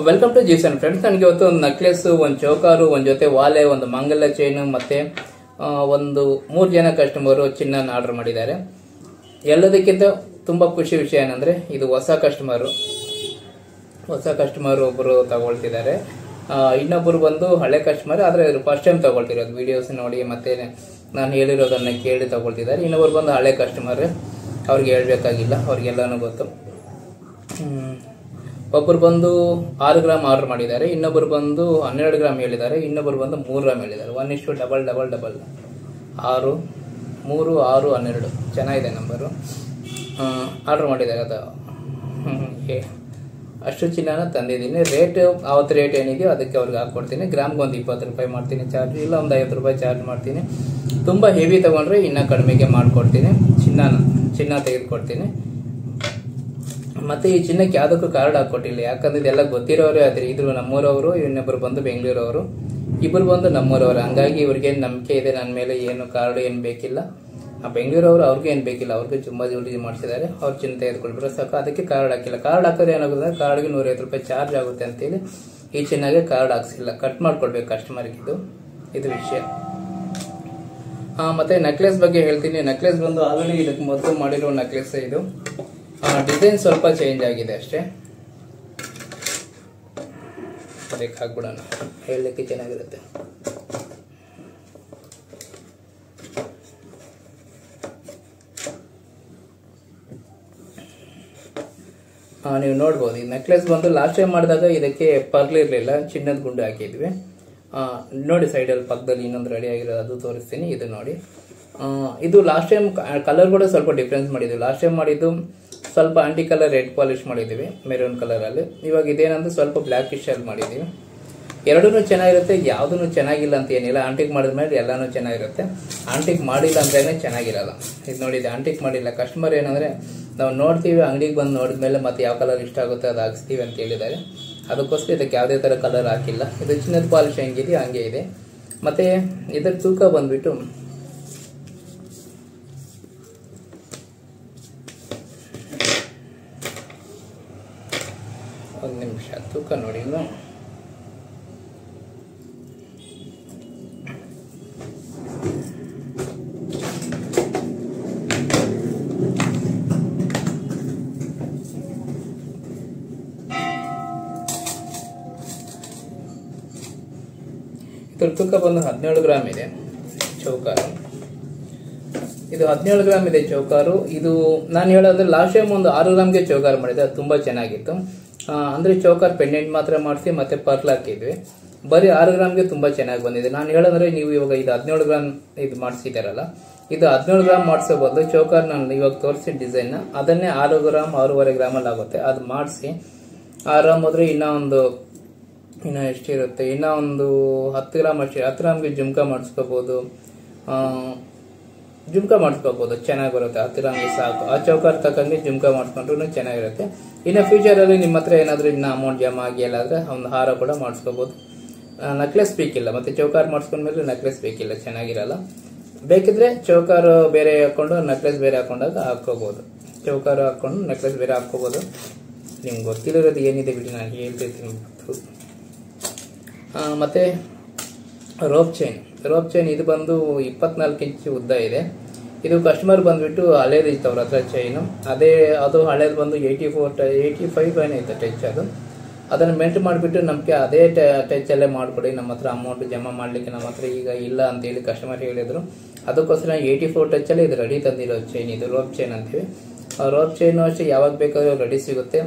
Welcome to ಜೀಸನ್ friends. ನನಗೆ ಇವತ್ತು ಒಂದು ನೆಕ್ಲೆಸ್, ಒಂದು ಚೌಕಾರು, ಒಂದು ಜೊತೆ ವಾಲೆ, ಒಂದು ಮಂಗಲ ಚೈನ್ ಮತ್ತೆ ಒಂದು 3 ಜನ ಕಸ್ಟಮರು ಚಿನ್ನ ಆರ್ಡರ್ ಮಾಡಿದ್ದಾರೆ. ಎಲ್ಲದಕ್ಕಿಂತ ತುಂಬಾ ಖುಷಿ ವಿಷಯ ಏನಂದ್ರೆ ಇದು ಹೊಸ ಕಸ್ಟಮರ್ ಒಬ್ಬರು ತಗೊಳ್ತಿದ್ದಾರೆ. ಇನ್ನೊಬ್ಬರು ಬಂದು ಹಳೆ ಕಸ್ಟಮರ್, ಆದ್ರೆ ಫಸ್ಟ್ ಟೈಮ್ ತಗೊಳ್ತಿರೋದು. ವಿಡಿಯೋಸ್ ನೋಡಿ ಮತ್ತೆ ನಾನು ಹೇಳಿರೋದನ್ನ ಕೇಳಿ ತಗೊಳ್ತಿದ್ದಾರೆ. ಇನ್ನೊಬ್ಬರು ಬಂದು ಹಳೆ ಕಸ್ಟಮರ್, ಅವ್ರಿಗೆ ಹೇಳ್ಬೇಕಾಗಿಲ್ಲ, ಅವ್ರಿಗೆಲ್ಲಾನು ಗೊತ್ತು. ಒಬ್ಬರು ಬಂದು 6 ಗ್ರಾಮ್ ಆರ್ಡರ್ ಮಾಡಿದ್ದಾರೆ, ಇನ್ನೊಬ್ಬರು ಬಂದು 12 ಗ್ರಾಮ್ ಹೇಳಿದ್ದಾರೆ, ಇನ್ನೊಬ್ಬರು ಬಂದು 3 ಗ್ರಾಮ್ ಹೇಳಿದ್ದಾರೆ. 1:ಡಬಲ್ 6 3 6 12 ಚೆನ್ನಾಗಿದೆ ನಂಬರು. ಆರ್ಡರ್ ಮಾಡಿದ್ದಾರೆ. ಅದು ಅಷ್ಟು ಚಿನ್ನನ ತಂದಿದ್ದೀನಿ. ರೇಟ್ ಅವತ್ತು ರೇಟ್ ಏನಿದೆಯೋ ಅದಕ್ಕೆ ಅವ್ರಿಗೆ ಹಾಕೊಡ್ತೀನಿ. ಗ್ರಾಮ್ಗೆ ಒಂದು 20 ರೂಪಾಯಿ ಮಾಡ್ತೀನಿ ಚಾರ್ಜ್, ಇಲ್ಲ ಒಂದು 50 ರೂಪಾಯಿ ಚಾರ್ಜ್ ಮಾಡ್ತೀನಿ. ತುಂಬಾ ಹೆವಿ ತಗೊಂಡ್ರೆ ಇನ್ನೂ ಕಡಿಮೆಗೆ ಮಾಡ್ಕೊಡ್ತೀನಿ. ಚಿನ್ನ ತೆಗೆದುಕೊಡ್ತೀನಿ. ಮತ್ತೆ ಈ ಚಿನ್ನಕ್ಕೆ ಯಾವುದಕ್ಕೂ ಕಾರ್ಡ್ ಹಾಕೊಟ್ಟಿಲ್ಲ, ಯಾಕಂದ್ರೆ ಇದೆಲ್ಲ ಗೊತ್ತಿರೋರೇ. ಆದ್ರೆ ಇದ್ರು ನಮ್ಮೂರವರು, ಇನ್ನೊಬ್ರು ಬಂದು ಬೆಂಗಳೂರವರು, ಇಬ್ರು ಬಂದು ನಮ್ಮೂರವರು. ಹಂಗಾಗಿ ಇವ್ರಿಗೆ ನಂಬಿಕೆ ಇದೆ ನನ್ನ ಮೇಲೆ. ಏನು ಕಾರ್ಡ್ ಏನು ಬೇಕಿಲ್ಲ. ಆ ಬೆಂಗಳೂರವರು ಅವ್ರಿಗೆ ಏನು ಬೇಕಿಲ್ಲ, ಅವ್ರಿಗೆ ತುಂಬಾ ಡ್ಯೂಟಿ ಮಾಡಿಸಿದ್ದಾರೆ. ಅವ್ರು ಚಿನ್ನ ತೆಗೆದುಕೊಳ್ಬಿಟ್ರೆ ಸಾಕು. ಅದಕ್ಕೆ ಕಾರ್ಡ್ ಹಾಕಿಲ್ಲ. ಕಾರ್ಡ್ ಹಾಕಿದ್ರೆ ಏನಾಗುತ್ತೆ, ಕಾರ್ಡ್ಗೆ 150 ರೂಪಾಯಿ ಚಾರ್ಜ್ ಆಗುತ್ತೆ ಅಂತೇಳಿ ಈ ಚಿನ್ನಗೆ ಕಾರ್ಡ್ ಹಾಕ್ಸಿಲ್ಲ. ಕಟ್ ಮಾಡ್ಕೊಡ್ಬೇಕು ಕಸ್ಟಮರ್ಗೆ. ಇದು ವಿಷಯ. ಮತ್ತೆ ನೆಕ್ಲೆಸ್ ಬಗ್ಗೆ ಹೇಳ್ತೀನಿ. ನೆಕ್ಲೆಸ್ ಬಂದು ಆಲ್ರೆಡಿ ಇದಕ್ಕೆ ಮೊದಲು ಮಾಡಿರೋ ನೆಕ್ಲೆಸ್. ಇದು ಡಿಸೈನ್ ಸ್ವಲ್ಪ ಚೇಂಜ್ ಆಗಿದೆ ಅಷ್ಟೇ. ಅದಕ್ಕೆ ಹಾಕ್ಬಿಡೋಣ, ಹೇಳಲಿಕ್ಕೆ ಚೆನ್ನಾಗಿರುತ್ತೆ. ನೀವು ನೋಡ್ಬೋದು, ಈ ನೆಕ್ಲೆಸ್ ಬಂದು ಲಾಸ್ಟ್ ಟೈಮ್ ಮಾಡಿದಾಗ ಇದಕ್ಕೆ ಪರ್ಲ್ ಇರಲಿಲ್ಲ, ಚಿನ್ನದ ಗುಂಡು ಹಾಕಿದ್ವಿ. ನೋಡಿ ಸೈಡಲ್ಲಿ ಪಕ್ಕದಲ್ಲಿ ಇನ್ನೊಂದು ರೆಡಿ ಆಗಿರೋದು, ಅದು ತೋರಿಸ್ತೀನಿ. ಇದು ನೋಡಿ, ಇದು ಲಾಸ್ಟ್ ಟೈಮ್ ಕಲರ್ ಕೂಡ ಸ್ವಲ್ಪ ಡಿಫ್ರೆನ್ಸ್ ಮಾಡಿದ್ವಿ. ಲಾಸ್ಟ್ ಟೈಮ್ ಮಾಡಿದ್ದು ಸ್ವಲ್ಪ ಆಂಟಿ ಕಲರ್ ರೆಡ್ ಪಾಲಿಶ್ ಮಾಡಿದ್ವಿ, ಮೆರೂನ್ ಕಲರ್ ಅಲ್ಲಿ. ಇವಾಗ ಇದೇನಂದ್ರೆ ಸ್ವಲ್ಪ ಬ್ಲ್ಯಾಕಿಶ್ ಅಲ್ಲಿ ಮಾಡಿದೀವಿ. ಎರಡೂ ಚೆನ್ನಾಗಿರುತ್ತೆ, ಯಾವ್ದು ಚೆನ್ನಾಗಿಲ್ಲ ಅಂತ ಏನಿಲ್ಲ. ಆಂಟಿಕ್ ಮಾಡಿದ್ಮೇಲೆ ಎಲ್ಲಾನು ಚೆನ್ನಾಗಿರುತ್ತೆ. ಆಂಟಿಕ್ ಮಾಡಿಲ್ಲ ಅಂದ್ರೇನೆ ಚೆನ್ನಾಗಿರಲ್ಲ. ಇದು ನೋಡಿ, ಇದು ಆಂಟಿಕ್ ಮಾಡಿಲ್ಲ. ಕಸ್ಟಮರ್ ಏನಂದ್ರೆ ನಾವು ನೋಡ್ತೀವಿ, ಅಂಗಡಿಗೆ ಬಂದು ನೋಡಿದ್ಮೇಲೆ ಮತ್ತೆ ಯಾವ ಕಲರ್ ಇಷ್ಟ ಆಗುತ್ತೆ ಅದು ಹಾಕ್ಸ್ತೀವಿ ಅಂತ ಹೇಳಿದ್ದಾರೆ. ಅದಕ್ಕೋಸ್ಕರ ಇದಕ್ಕೆ ಯಾವುದೇ ತರ ಕಲರ್ ಹಾಕಿಲ್ಲ. ಇದು ಚಿನ್ನದ ಪಾಲಿಶ್ ಹೆಂಗಿದೆ ಹಂಗೆ ಇದೆ. ಮತ್ತೆ ಇದರ ತೂಕ ಬಂದ್ಬಿಟ್ಟು ಒಂದು ನಿಮಿಷ, ತೂಕ ನೋಡಿ. ಇದ್ರ ತೂಕ ಬಂದು 17 ಗ್ರಾಮ್ ಇದೆ ಚೌಕಾರು. ಇದು 17 ಗ್ರಾಮ್ ಇದೆ ಚೌಕಾರು. ಇದು ನಾನು ಹೇಳೋದ್ರೆ ಲಾಸ್ಟ್ ಟೈಮ್ ಒಂದು 6 ಗ್ರಾಮ್ಗೆ ಚೌಕಾರು ಮಾಡಿದೆ, ಅದು ತುಂಬಾ ಚೆನ್ನಾಗಿತ್ತು. ಅಂದ್ರೆ ಚೌಕಾರ್ ಪೆಂಡೆಂಟ್ ಮಾತ್ರ ಮಾಡಿಸಿ ಮತ್ತೆ ಪರ್ಲ್ ಹಾಕಿದ್ವಿ. ಬರೀ 6 ಗ್ರಾಮ್ಗೆ ತುಂಬಾ ಚೆನ್ನಾಗಿ ಬಂದಿದೆ. ನಾನು ಹೇಳೋದ್ರೆ ನೀವು ಇವಾಗ ಇದು 17 ಗ್ರಾಮ್ ಇದು ಮಾಡಿಸಿದಾರಲ್ಲ, ಇದು 17 ಗ್ರಾಮ್ ಮಾಡಿಸೋ ಬದಲು ಚೌಕಾರ್ ನಾನು ಇವಾಗ ತೋರಿಸಿ ಡಿಸೈನ್ ಅದನ್ನೇ 6 ಗ್ರಾಮ್ 6.5 ಗ್ರಾಮಲ್ಲಿ ಆಗುತ್ತೆ, ಅದು ಮಾಡಿಸಿ ಆರಾಮ್ ಹೋದ್ರೆ ಇನ್ನ ಎಷ್ಟಿರುತ್ತೆ, ಇನ್ನ ಒಂದು 10 ಗ್ರಾಮ್ ಅಷ್ಟೇ. 10 ಗ್ರಾಮ್ಗೆ ಜುಮ್ಕಾ ಮಾಡಿಸ್ಕೋಬಹುದು, ಚೆನ್ನಾಗಿ ಬರುತ್ತೆ. 10 ಗ್ರಾಮ್ಗೆ ಸಾಕು. ಆ ಚೌಕಾರ್ ತಕ್ಕಂಗೆ ಜುಮ್ಕಾ ಮಾಡಿಸ್ಕೊಂಡ್ರು ಚೆನ್ನಾಗಿರುತ್ತೆ. ಇನ್ನು ಫ್ಯೂಚರ್ ಅಲ್ಲಿ ನಿಮ್ಮ ಹತ್ರ ಏನಾದ್ರೂ ಇನ್ನ ಅಮೌಂಟ್ ಜಮಾ ಆಗಿ ಎಲ್ಲಾದ್ರೆ ಒಂದು ಹಾರ ಕೂಡ ಮಾಡಿಸ್ಕೋಬಹುದು. ನೆಕ್ಲೆಸ್ ಬೇಕಿಲ್ಲ, ಮತ್ತೆ ಚೌಕಾರ್ ಮಾಡಿಸ್ಕೊಂಡ್ಮೇಲೆ ನೆಕ್ಲೆಸ್ ಬೇಕಿಲ್ಲ, ಚೆನ್ನಾಗಿರಲ್ಲ. ಬೇಕಿದ್ರೆ ಚೌಕಾರ್ ಬೇರೆ ಹಾಕೊಂಡು ನೆಕ್ಲೆಸ್ ಬೇರೆ ಹಾಕೊಂಡಾಗ ಹಾಕೋಬಹುದು. ಚೌಕಾರ್ ಹಾಕೊಂಡು ನೆಕ್ಲೆಸ್ ಬೇರೆ ಹಾಕೋಬಹುದು. ನಿಮ್ಗೆ ಗೊತ್ತಿರೋದು ಏನಿದೆ ಬಿಡಿ, ನಾನು ಹೇಳ್ತಿರ್ತೀನಿ. ಮತ್ತೆ ರೋಪ್ ಚೈನ್ ಇದು ಬಂದು 24 ಇಂಚ್ ಉದ್ದ ಇದೆ. ಇದು ಕಸ್ಟಮರ್ ಬಂದ್ಬಿಟ್ಟು ಹಳೇದು ಇತ್ತು ಅವ್ರ ಹತ್ರ ಚೈನು. ಅದು ಹಳೇದು ಬಂದು 85 ಐತೆ ಟಚ್. ಅದನ್ನ ಮೆಂಟ್ ಮಾಡಿಬಿಟ್ಟು ನಮಗೆ ಅದೇ ಟಚ್ ಅಲ್ಲೇ ಮಾಡ್ಕೊಡಿ, ನಮ್ಮ ಹತ್ರ ಅಮೌಂಟ್ ಜಮಾ ಮಾಡ್ಲಿಕ್ಕೆ ನಮ್ಮ ಹತ್ರ ಈಗ ಇಲ್ಲ ಅಂತ ಹೇಳಿ ಕಸ್ಟಮರ್ ಹೇಳಿದ್ರು. ಅದಕ್ಕೋಸ್ಕರ 84 ಟಚ್ ಅಲ್ಲಿ ಇದು ರೆಡಿ ತಂದಿರೋ ಚೈನ್. ಇದು ರೋಪ್ ಚೈನ್ ಅಂತೀವಿ. ರೋಪ್ ಚೈನ್ ಅಷ್ಟೇ ಯಾವಾಗ ಬೇಕಾದ್ರೂ ರೆಡಿ ಸಿಗುತ್ತೆ.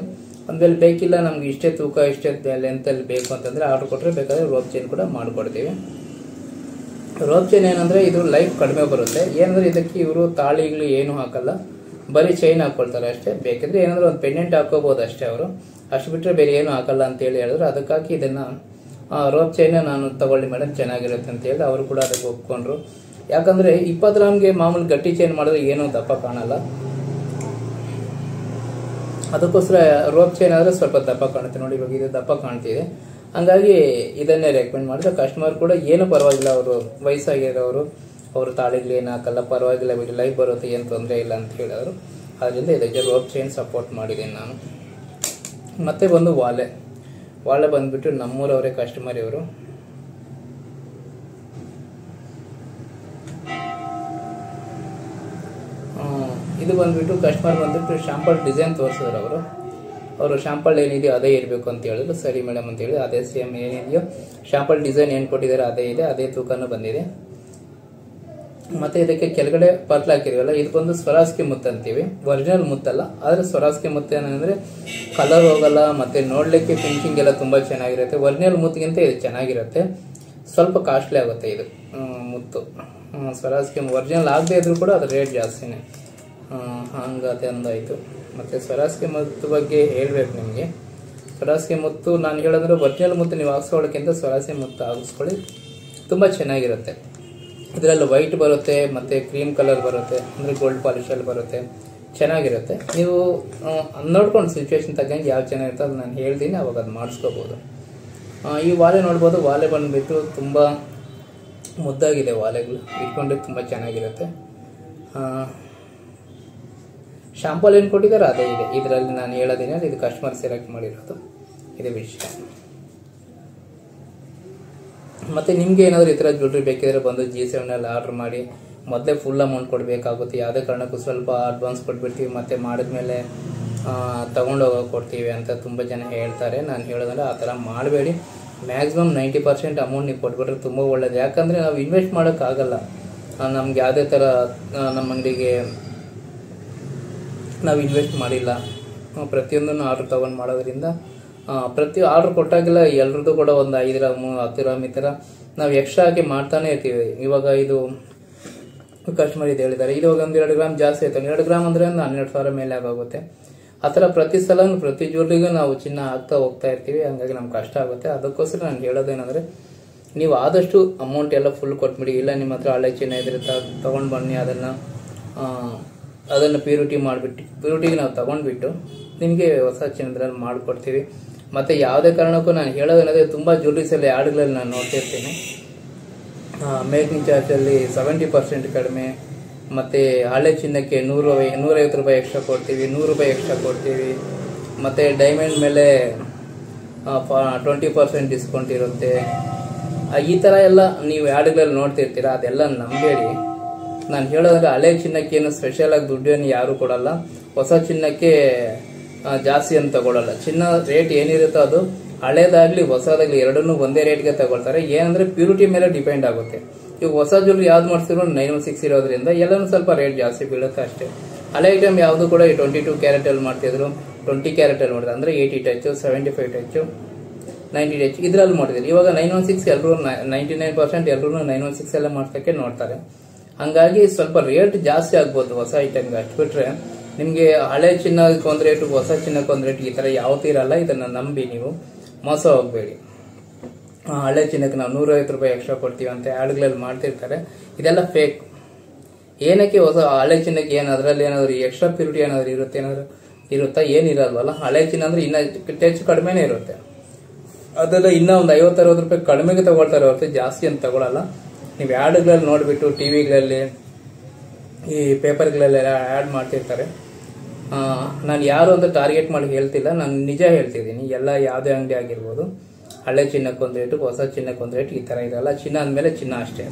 ಒಂದ್ವೇಳೆ ಬೇಕಿಲ್ಲ, ನಮ್ಗೆ ಇಷ್ಟೇ ತೂಕ ಇಷ್ಟೇ ಲೆಂತ್ ಅಲ್ಲಿ ಬೇಕು ಅಂತಂದ್ರೆ ಆರ್ಡರ್ ಕೊಟ್ರೆ ಬೇಕಾದ್ರೆ ರೋಪ್ ಚೈನ್ ಕೂಡ ಮಾಡ್ಕೊಡ್ತೀವಿ. ರೋಪ್ ಚೈನ್ ಏನಂದ್ರೆ ಇದು ಲೈಫ್ ಕಡಿಮೆ ಬರುತ್ತೆ. ಏನಂದ್ರೆ ಇದಕ್ಕೆ ಇವರು ತಾಳಿಗಳು ಏನು ಹಾಕಲ್ಲ, ಬರೀ ಚೈನ್ ಹಾಕೊಳ್ತಾರೆ ಅಷ್ಟೇ. ಬೇಕಿದ್ರೆ ಏನಾದ್ರು ಒಂದು ಪೆಂಡೆಂಟ್ ಹಾಕೋಬಹುದು ಅಷ್ಟೇ ಅವರು, ಅಷ್ಟು ಬಿಟ್ರೆ ಬೇರೆ ಏನು ಹಾಕಲ್ಲ ಅಂತ ಹೇಳಿ ಹೇಳಿದ್ರು. ಅದಕ್ಕಾಗಿ ಇದನ್ನ ರೋಪ್ ಚೈನ್ ನಾನು ತಗೊಳ್ಳಿ ಮೇಡಮ್ ಚೆನ್ನಾಗಿರುತ್ತೆ ಅಂತ ಹೇಳಿ ಅವರು ಕೂಡ ಅದಕ್ಕೆ ಒಪ್ಕೊಂಡ್ರು. ಯಾಕಂದ್ರೆ 20 ಗ್ರಾಮ್ಗೆ ಮಾಮೂಲಿ ಗಟ್ಟಿ ಚೈನ್ ಮಾಡಿದ್ರೆ ಏನೂ ದಪ್ಪ ಕಾಣಲ್ಲ. ಅದಕ್ಕೋಸ್ಕರ ರೋಪ್ ಚೈನ್ ಆದ್ರೆ ಸ್ವಲ್ಪ ದಪ್ಪ ಕಾಣುತ್ತೆ. ನೋಡಿ ಇವಾಗ ಇದು ದಪ್ಪ ಕಾಣ್ತಿದೆ, ಹಂಗಾಗಿ ಇದನ್ನೇ ರೆಕಮೆಂಡ್ ಮಾಡಿದ್ರೆ ಕಸ್ಟಮರ್ ಕೂಡ ಏನು ಪರವಾಗಿಲ್ಲ, ಅವರು ವಯಸ್ಸಾಗಿರೋರು, ಅವರು ತಾಳಿಗಳು ಏನು ಹಾಕಲ್ಲ, ಪರವಾಗಿಲ್ಲ ಬಿಡಿ, ಲೈಫ್ ಬರುತ್ತೆ, ಏನು ತೊಂದರೆ ಇಲ್ಲ ಅಂತ ಹೇಳಿದ್ರು. ಅದರಿಂದ ಇದಕ್ಕೆ ರೋಪ್ ಚೈನ್ ಸಪೋರ್ಟ್ ಮಾಡಿದ್ದೀನಿ ನಾನು. ಮತ್ತೆ ಬಂದು ವಾಲೆ ವಾಲೆ ಬಂದ್ಬಿಟ್ಟು ನಮ್ಮೂರವರೇ ಕಸ್ಟಮರ್ ಇವರು. ಇದು ಬಂದ್ಬಿಟ್ಟು ಕಸ್ಟಮರ್ ಬಂದ್ಬಿಟ್ಟು ಶಾಂಪಲ್ ಡಿಸೈನ್ ತೋರಿಸಿದ್ರು ಅವರು ಶಾಂಪಲ್ ಏನಿದೆಯೋ ಅದೇ ಇರಬೇಕು ಅಂತ ಹೇಳಿದ್ರು. ಸರಿ ಮೇಡಮ್ ಅಂತ ಹೇಳಿ ಅದೇ ಸೇಮ್ ಏನಿದೆಯೋ ಶಾಂಪಲ್ ಡಿಸೈನ್ ಏನು ಕೊಟ್ಟಿದ್ದಾರೆ ಅದೇ ಇದೆ, ಅದೇ ತೂಕನೂ ಬಂದಿದೆ. ಮತ್ತೆ ಇದಕ್ಕೆ ಕೆಳಗಡೆ ಪರ್ಲ್ ಹಾಕಿದೀವಲ್ಲ, ಇದು ಬಂದು ಸ್ವರಾಸ್ಕಿ ಮುತ್ತು ಅಂತೀವಿ. ಒರಿಜಿನಲ್ ಮುತ್ತಲ್ಲ, ಆದ್ರೆ ಸ್ವರಾಸ್ಕಿ ಮುತ್ತು ಏನಂದ್ರೆ ಕಲರ್ ಹೋಗಲ್ಲ, ಮತ್ತೆ ನೋಡ್ಲಿಕ್ಕೆ ಫಿನಿಶಿಂಗ್ ಎಲ್ಲ ತುಂಬಾ ಚೆನ್ನಾಗಿರುತ್ತೆ. ಒರಿಜಿನಲ್ ಮುತ್ತಿಗಿಂತ ಇದು ಚೆನ್ನಾಗಿರುತ್ತೆ, ಸ್ವಲ್ಪ ಕಾಸ್ಟ್ಲಿ ಆಗುತ್ತೆ ಇದು ಮುತ್ತು. ಸ್ವರಾಸ್ಕಿ ಒರಿಜಿನಲ್ ಆಗದೆ ಇದ್ರು ಕೂಡ ಅದ್ರ ರೇಟ್ ಜಾಸ್ತಿನೇ. ಹಂಗತೆ ಅಂದಾಯ್ತು. ಮತ್ತೆ ಸ್ವರಾಸ್ಕಿ ಮುತ್ತು ಬಗ್ಗೆ ಹೇಳ್ಬೇಕು ನಿಮಗೆ. ಸ್ವರಾಸ್ಕಿ ಮುತ್ತು ನಾನು ಹೇಳಂದ್ರೆ ಒರಿಜಿನಲ್ ಮುತ್ತು ನೀವು ಹಾಕ್ಸ್ಕೊಳ್ಳೋಕ್ಕಿಂತ ಸ್ವರಾಸ್ಕಿ ಮುತ್ತು ಹಾಕಿಸ್ಕೊಳ್ಳಿ, ತುಂಬಾ ಚೆನ್ನಾಗಿರುತ್ತೆ. ಇದರಲ್ಲಿ ವೈಟ್ ಬರುತ್ತೆ, ಮತ್ತೆ ಕ್ರೀಮ್ ಕಲರ್ ಬರುತ್ತೆ, ಅಂದ್ರೆ ಗೋಲ್ಡ್ ಪಾಲಿಶ್ ಅಲ್ಲಿ ಬರುತ್ತೆ, ಚೆನ್ನಾಗಿರುತ್ತೆ. ನೀವು ನೋಡ್ಕೊಂಡು ಸಿಚುವೇಶನ್ ತಕ್ಕಂಗೆ ಯಾವ ಚೆನ್ನಾಗಿರುತ್ತೆ ಅದು ನಾನು ಹೇಳ್ತೀನಿ, ಅವಾಗ ಅದು ಮಾಡಿಸ್ಕೋಬಹುದು. ಈ ವಾಲೆ ನೋಡ್ಬೋದು, ವಾಲೆ ಬಂದ್ಬಿಟ್ಟು ತುಂಬಾ ಮುದ್ದಾಗಿದೆ. ವಾಲೆಗಳು ಇಟ್ಕೊಂಡ್ರೆ ತುಂಬಾ ಚೆನ್ನಾಗಿರುತ್ತೆ. ಶಾಂಪಲ್ ಏನು ಕೊಟ್ಟಿದ್ದಾರೆ ಅದೇ ಇದೆ ಇದರಲ್ಲಿ. ನಾನು ಹೇಳೋದೇನೆ ಇದು ಕಸ್ಟಮರ್ ಸೆಲೆಕ್ಟ್ ಮಾಡಿರೋದು, ಇದೇ ವಿಷಯ. ಮತ್ತೆ ನಿಮ್ಗೆ ಏನಾದ್ರು ಈ ತರ ಜ್ಯುವೆಲ್ರಿ ಬೇಕಿದ್ರೆ ಬಂದು G7 ಅಲ್ಲಿ ಆರ್ಡರ್ ಮಾಡಿ. ಮೊದಲೇ ಫುಲ್ ಅಮೌಂಟ್ ಕೊಡಬೇಕಾಗುತ್ತೆ, ಯಾವುದೇ ಕಾರಣಕ್ಕೂ ಸ್ವಲ್ಪ ಅಡ್ವಾನ್ಸ್ ಕೊಟ್ಬಿಡ್ತೀವಿ, ಮತ್ತೆ ಮಾಡಿದ್ಮೇಲೆ ತಗೊಂಡೋಗೋಕೆ ಕೊಡ್ತೀವಿ ಅಂತ ತುಂಬ ಜನ ಹೇಳ್ತಾರೆ. ನಾನು ಹೇಳೋದಂದ್ರೆ ಆ ಥರ ಮಾಡಬೇಡಿ. ಮ್ಯಾಕ್ಸಿಮಮ್ 90% ಅಮೌಂಟ್ ನೀವು ಕೊಟ್ಬಿಟ್ರೆ ತುಂಬ ಒಳ್ಳೇದು. ಯಾಕಂದರೆ ನಾವು ಇನ್ವೆಸ್ಟ್ ಮಾಡೋಕ್ಕಾಗಲ್ಲ. ನಮ್ಗೆ ಯಾವುದೇ ಥರ ನಮ್ಮ ಅಂಗಡಿಗೆ ನಾವು ಇನ್ವೆಸ್ಟ್ ಮಾಡಿಲ್ಲ, ಪ್ರತಿಯೊಂದನ್ನು ಆರ್ಡರ್ ತೊಗೊಂಡು ಮಾಡೋದ್ರಿಂದ ಪ್ರತಿ ಆರ್ಡರ್ ಕೊಟ್ಟಾಗೆಲ್ಲ ಎಲ್ರದ್ದು ಕೂಡ ಒಂದು 5 ಗ್ರಾಮ್ 10 ಗ್ರಾಮ್ ಈ ಥರ ನಾವು ಎಕ್ಸ್ಟ್ರಾ ಆಗಿ ಮಾಡ್ತಾನೆ ಇರ್ತೀವಿ. ಇವಾಗ ಇದು ಕಸ್ಟಮರ್ ಇದು ಹೇಳಿದ್ದಾರೆ, ಇವಾಗ ಒಂದು 2 ಗ್ರಾಮ್ ಜಾಸ್ತಿ ಆಯ್ತು, 2 ಗ್ರಾಮ್ ಅಂದ್ರೆ 12,000 ಮೇಲೆ ಆಗೋಗುತ್ತೆ. ಆ ಥರ ಪ್ರತಿ ಸಲ ಪ್ರತಿ ಜ್ಯುವೆಲ್ರಿಗೂ ನಾವು ಚಿನ್ನ ಹಾಕ್ತಾ ಹೋಗ್ತಾ ಇರ್ತೀವಿ, ಹಂಗಾಗಿ ನಮ್ಗೆ ಕಷ್ಟ ಆಗುತ್ತೆ. ಅದಕ್ಕೋಸ್ಕರ ನಾನು ಹೇಳೋದೇನಂದ್ರೆ ನೀವು ಆದಷ್ಟು ಅಮೌಂಟ್ ಎಲ್ಲ ಫುಲ್ ಕೊಟ್ಬಿಡಿ. ಇಲ್ಲ ನಿಮ್ಮ ಹತ್ರ ಹಳೆ ಚಿನ್ನ ಇದ್ರೆ ತಗೊಂಡು ಬನ್ನಿ, ಅದನ್ನು ಪ್ಯೂರಿಟಿ ಮಾಡಿಬಿಟ್ಟು ಪ್ಯೂರಿಟಿಗೆ ನಾವು ತಗೊಂಡ್ಬಿಟ್ಟು ನಿಮಗೆ ಹೊಸ ಚಿನ್ನದಲ್ಲಿ ಮಾಡಿಕೊಡ್ತೀವಿ. ಮತ್ತೆ ಯಾವುದೇ ಕಾರಣಕ್ಕೂ ನಾನು ಹೇಳೋದೇನಂದ್ರೆ ತುಂಬ ಜ್ಯುವೆಲ್ರೀಸ್ ಅಲ್ಲಿ ಆಡ್ಗಳಲ್ಲಿ ನಾನು ನೋಡ್ತಿರ್ತೀನಿ, ಮೇಕಿಂಗ್ ಚಾರ್ಜಲ್ಲಿ 70% ಕಡಿಮೆ, ಮತ್ತೆ ಹಳೆ ಚಿನ್ನಕ್ಕೆ 150 ರೂಪಾಯಿ ಎಕ್ಸ್ಟ್ರಾ ಕೊಡ್ತೀವಿ, 100 ರೂಪಾಯಿ ಎಕ್ಸ್ಟ್ರಾ ಕೊಡ್ತೀವಿ. ಮತ್ತೆ ಡೈಮಂಡ್ ಮೇಲೆ 20% ಡಿಸ್ಕೌಂಟ್ ಇರುತ್ತೆ. ಈ ಥರ ಎಲ್ಲ ನೀವು ಆಡ್ಗಳಲ್ಲಿ ನೋಡ್ತಿರ್ತೀರಾ, ಅದೆಲ್ಲ ನಂಬೇಡಿ. ನಾನು ಹೇಳೋದ್ರೆ ಹಳೆ ಚಿನ್ನಕ್ಕೆ ಏನು ಸ್ಪೆಷಲ್ ಆಗಿ ದುಡ್ಡೇನು ಯಾರು ಕೊಡಲ್ಲ, ಹೊಸ ಚಿನ್ನಕ್ಕೆ ಜಾಸ್ತಿ ಅಂತ ತಗೊಳ್ಳಲ್ಲ. ಚಿನ್ನ ರೇಟ್ ಏನಿರುತ್ತೋ ಅದು ಹಳೇದಾಗ್ಲಿ ಹೊಸದಾಗ್ಲಿ ಎರಡನ್ನೂ ಒಂದೇ ರೇಟ್ಗೆ ತಗೊಳ್ತಾರೆ. ಏನಂದ್ರೆ ಪ್ಯೂರಿಟಿ ಮೇಲೆ ಡಿಪೆಂಡ್ ಆಗುತ್ತೆ. ಈಗ ಹೊಸ ಜ್ಯುವೆಲ್ರಿ ಯಾವ್ದು ಮಾಡ್ತಿರೋ 916 ಇರೋದ್ರಿಂದ ಎಲ್ಲನೂ ಸ್ವಲ್ಪ ರೇಟ್ ಜಾಸ್ತಿ ಬೀಳುತ್ತೆ ಅಷ್ಟೇ. ಹಳೆ ಐಟಮ್ ಯಾವುದು ಕೂಡ 22 ಕ್ಯಾರೆಟ್ ಅಲ್ಲಿ ಮಾಡ್ತಿದ್ರು, 20 ಕ್ಯಾರೆಟ್ ಅಲ್ಲಿ ಮಾಡಿದ್ರು, ಅಂದ್ರೆ 80 ಟಚ್ 75 ಟಚ್ 90 ಟಚ್ ಇದ್ರಲ್ಲಿ ಮಾಡಿದ್ರು. ಇವಾಗ 916 ಎಲ್ಲರೂ 99% ಎಲ್ಲರೂ 916 ಎಲ್ಲ ಮಾಡ್ಸಕ್ಕೆ ನೋಡ್ತಾರೆ. ಹಂಗಾಗಿ ಸ್ವಲ್ಪ ರೇಟ್ ಜಾಸ್ತಿ ಆಗ್ಬೋದು ಹೊಸ ಐಟಮ್ಗೆ. ಅಷ್ಟು ಬಿಟ್ರೆ ನಿಮ್ಗೆ ಹಳೆ ಚಿನ್ನಕ್ಕೆ ಒಂದ್ ರೇಟ್, ಹೊಸ ಚಿನ್ನಕ್ಕೆ ಒಂದ್ ರೇಟ್, ಈ ತರ ಯಾವತ್ತೂ ಇರಲ್ಲ. ಇದನ್ನ ನಂಬಿ ನೀವು ಮೋಸ ಹೋಗ್ಬೇಡಿ. ಹಳೆ ಚಿನ್ನಕ್ಕೆ ನಾವು 150 ರೂಪಾಯಿ ಎಕ್ಸ್ಟ್ರಾ ಕೊಡ್ತೀವಿ ಅಂತ ಆಡ್ಗಳಲ್ಲಿ ಮಾಡ್ತಿರ್ತಾರೆ, ಇದೆಲ್ಲ ಫೇಕ್. ಏನಕ್ಕೆ ಹೊಸ ಹಳೆ ಚಿನ್ನಕ್ಕೆ ಏನು ಅದರಲ್ಲಿ ಏನಾದ್ರು ಎಕ್ಸ್ಟ್ರಾ ಪ್ಯೂರಿಟಿ ಏನಾದ್ರು ಇರುತ್ತಾ? ಏನಿರಲ್ವಲ್ಲ. ಹಳೆ ಚಿನ್ನ ಅಂದ್ರೆ ಇನ್ನ ಟಚ್ ಕಡಿಮೆನೇ ಇರುತ್ತೆ. ಅದೆಲ್ಲ ಇನ್ನ ಒಂದು 50-60 ರೂಪಾಯಿ ಕಡಿಮೆಗೆ ತಗೊಳ್ತಾರೆ ಹೊರತು ಜಾಸ್ತಿ ಅಂತ ತಗೊಳಲ್ಲ. ನೀವು ಆಡ್ಗಳಲ್ಲಿ ನೋಡ್ಬಿಟ್ಟು ಟಿವಿಗಳಲ್ಲಿ ಈ ಪೇಪರ್ಗಳೆಲ್ಲ ಆಡ್ ಮಾಡ್ತಿರ್ತಾರೆ. ನಾನು ಯಾರು ಅಂತ ಟಾರ್ಗೆಟ್ ಮಾಡಿ ಹೇಳ್ತಿಲ್ಲ, ನಾನು ನಿಜ ಹೇಳ್ತಿದ್ದೀನಿ. ಎಲ್ಲ ಯಾವುದೇ ಅಂಗಡಿ ಆಗಿರ್ಬೋದು, ಹಳೆ ಚಿನ್ನಕ್ಕೊಂದು ರೇಟು, ಹೊಸ ಚಿನ್ನಕ್ಕೊಂದು ರೇಟ್, ಈ ತರ ಇರಲ್ಲ. ಚಿನ್ನ ಅಂದಮೇಲೆ ಚಿನ್ನ ಅಷ್ಟೇ,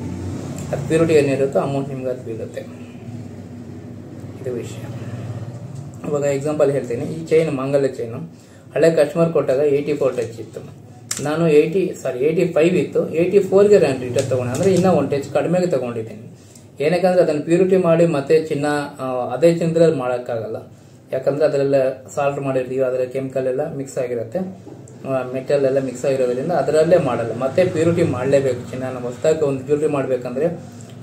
ಅದು ಪ್ಯೂರಿಟಿ ಏನಿರುತ್ತೋ ಅಮೌಂಟ್ ನಿಮ್ಗೆ ಅದು ಬೀಳುತ್ತೆ. ಇದು ವಿಷಯ. ಇವಾಗ ಎಕ್ಸಾಂಪಲ್ ಹೇಳ್ತೀನಿ. ಈ ಚೈನ್ ಮಂಗಲ ಚೈನು ಹಳೆ ಕಸ್ಟಮರ್ ಕೊಟ್ಟಾಗ 84 ಟಚ್ ಇತ್ತು, ನಾನು 85 ಇತ್ತು, 84ಗೆ ರಿಟರ್ನ್ ತಗೊಂಡೆ. ಅಂದ್ರೆ ಇನ್ನ 1 ಟಚ್ ಕಡಿಮೆಗೆ ತಗೊಂಡಿದ್ದೀನಿ. ಏನಕ್ಕಂದ್ರೆ ಅದನ್ನ ಪ್ಯೂರಿಟಿ ಮಾಡಿ ಮತ್ತೆ ಚಿನ್ನ ಅದೇ ಚಿನ್ನದಲ್ಲಿ ಮಾಡೋಕ್ಕಾಗಲ್ಲ. ಯಾಕಂದ್ರೆ ಅದರೆಲ್ಲ ಸಾಲ್ಟ್ ಮಾಡಿರ್ತೀವಿ, ಅದರ ಕೆಮಿಕಲ್ ಎಲ್ಲ ಮಿಕ್ಸ್ ಆಗಿರುತ್ತೆ, ಮೆಟಲ್ ಎಲ್ಲ ಮಿಕ್ಸ್ ಆಗಿರೋದ್ರಿಂದ ಅದರಲ್ಲೇ ಮಾಡಲ್ಲ. ಮತ್ತೆ ಪ್ಯೂರಿಟಿ ಮಾಡಲೇಬೇಕು. ಚಿನ್ನ ಹೊಸದಾಗಿ ಒಂದು ಜ್ಯುವೆಲ್ರಿ ಮಾಡ್ಬೇಕಂದ್ರೆ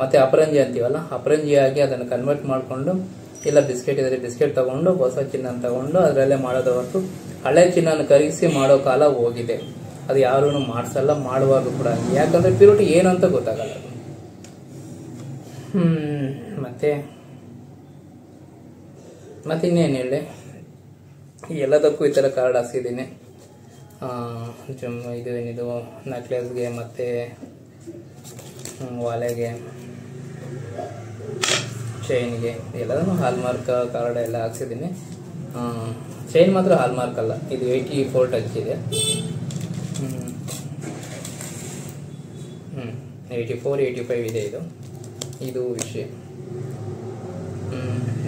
ಮತ್ತೆ ಅಪರಂಜಿ ಅಂತೀವಲ್ಲ, ಅಪರಂಜಿ ಆಗಿ ಅದನ್ನು ಕನ್ವರ್ಟ್ ಮಾಡಿಕೊಂಡು, ಇಲ್ಲ ಬಿಸ್ಕೆಟ್ ಇದ್ರೆ ಬಿಸ್ಕೆಟ್ ತಗೊಂಡು ಹೊಸ ಚಿನ್ನ ತಗೊಂಡು ಅದರಲ್ಲೇ ಮಾಡೋದು ಹೊರತು ಹಳೆ ಚಿನ್ನ ಕರಗಿಸಿ ಮಾಡೋ ಕಾಲ ಹೋಗಿದೆ. ಅದು ಯಾರೂ ಮಾಡಿಸಲ್ಲ, ಮಾಡುವಾಗ ಕೂಡ. ಯಾಕಂದ್ರೆ ಪ್ಯೂರಿಟಿ ಏನು ಅಂತ ಗೊತ್ತಾಗಲ್ಲ. ಮತ್ತೆ ಇನ್ನೇನು ಹೇಳಿ, ಎಲ್ಲದಕ್ಕೂ ಈ ತರ ಕಾರ್ಡ್ ಹಾಕ್ಸಿದ್ದೀನಿ. ಏನಿದು ನೆಕ್ಲೆಸ್ಗೆ ಮತ್ತೆ ವಾಲೆಗೆ ಚೈನ್ಗೆ ಎಲ್ಲದನ್ನು ಹಾಲ್ಮಾರ್ಕ್ ಕಾರ್ಡ್ ಎಲ್ಲ ಹಾಕ್ಸಿದ್ದೀನಿ. ಚೈನ್ ಮಾತ್ರ ಹಾಲ್ಮಾರ್ಕ್ ಅಲ್ಲ, ಇದು 84 ಟಚ್ ಇದೆ. 84, 85 ಇದೆ ಇದು ವಿಷಯ.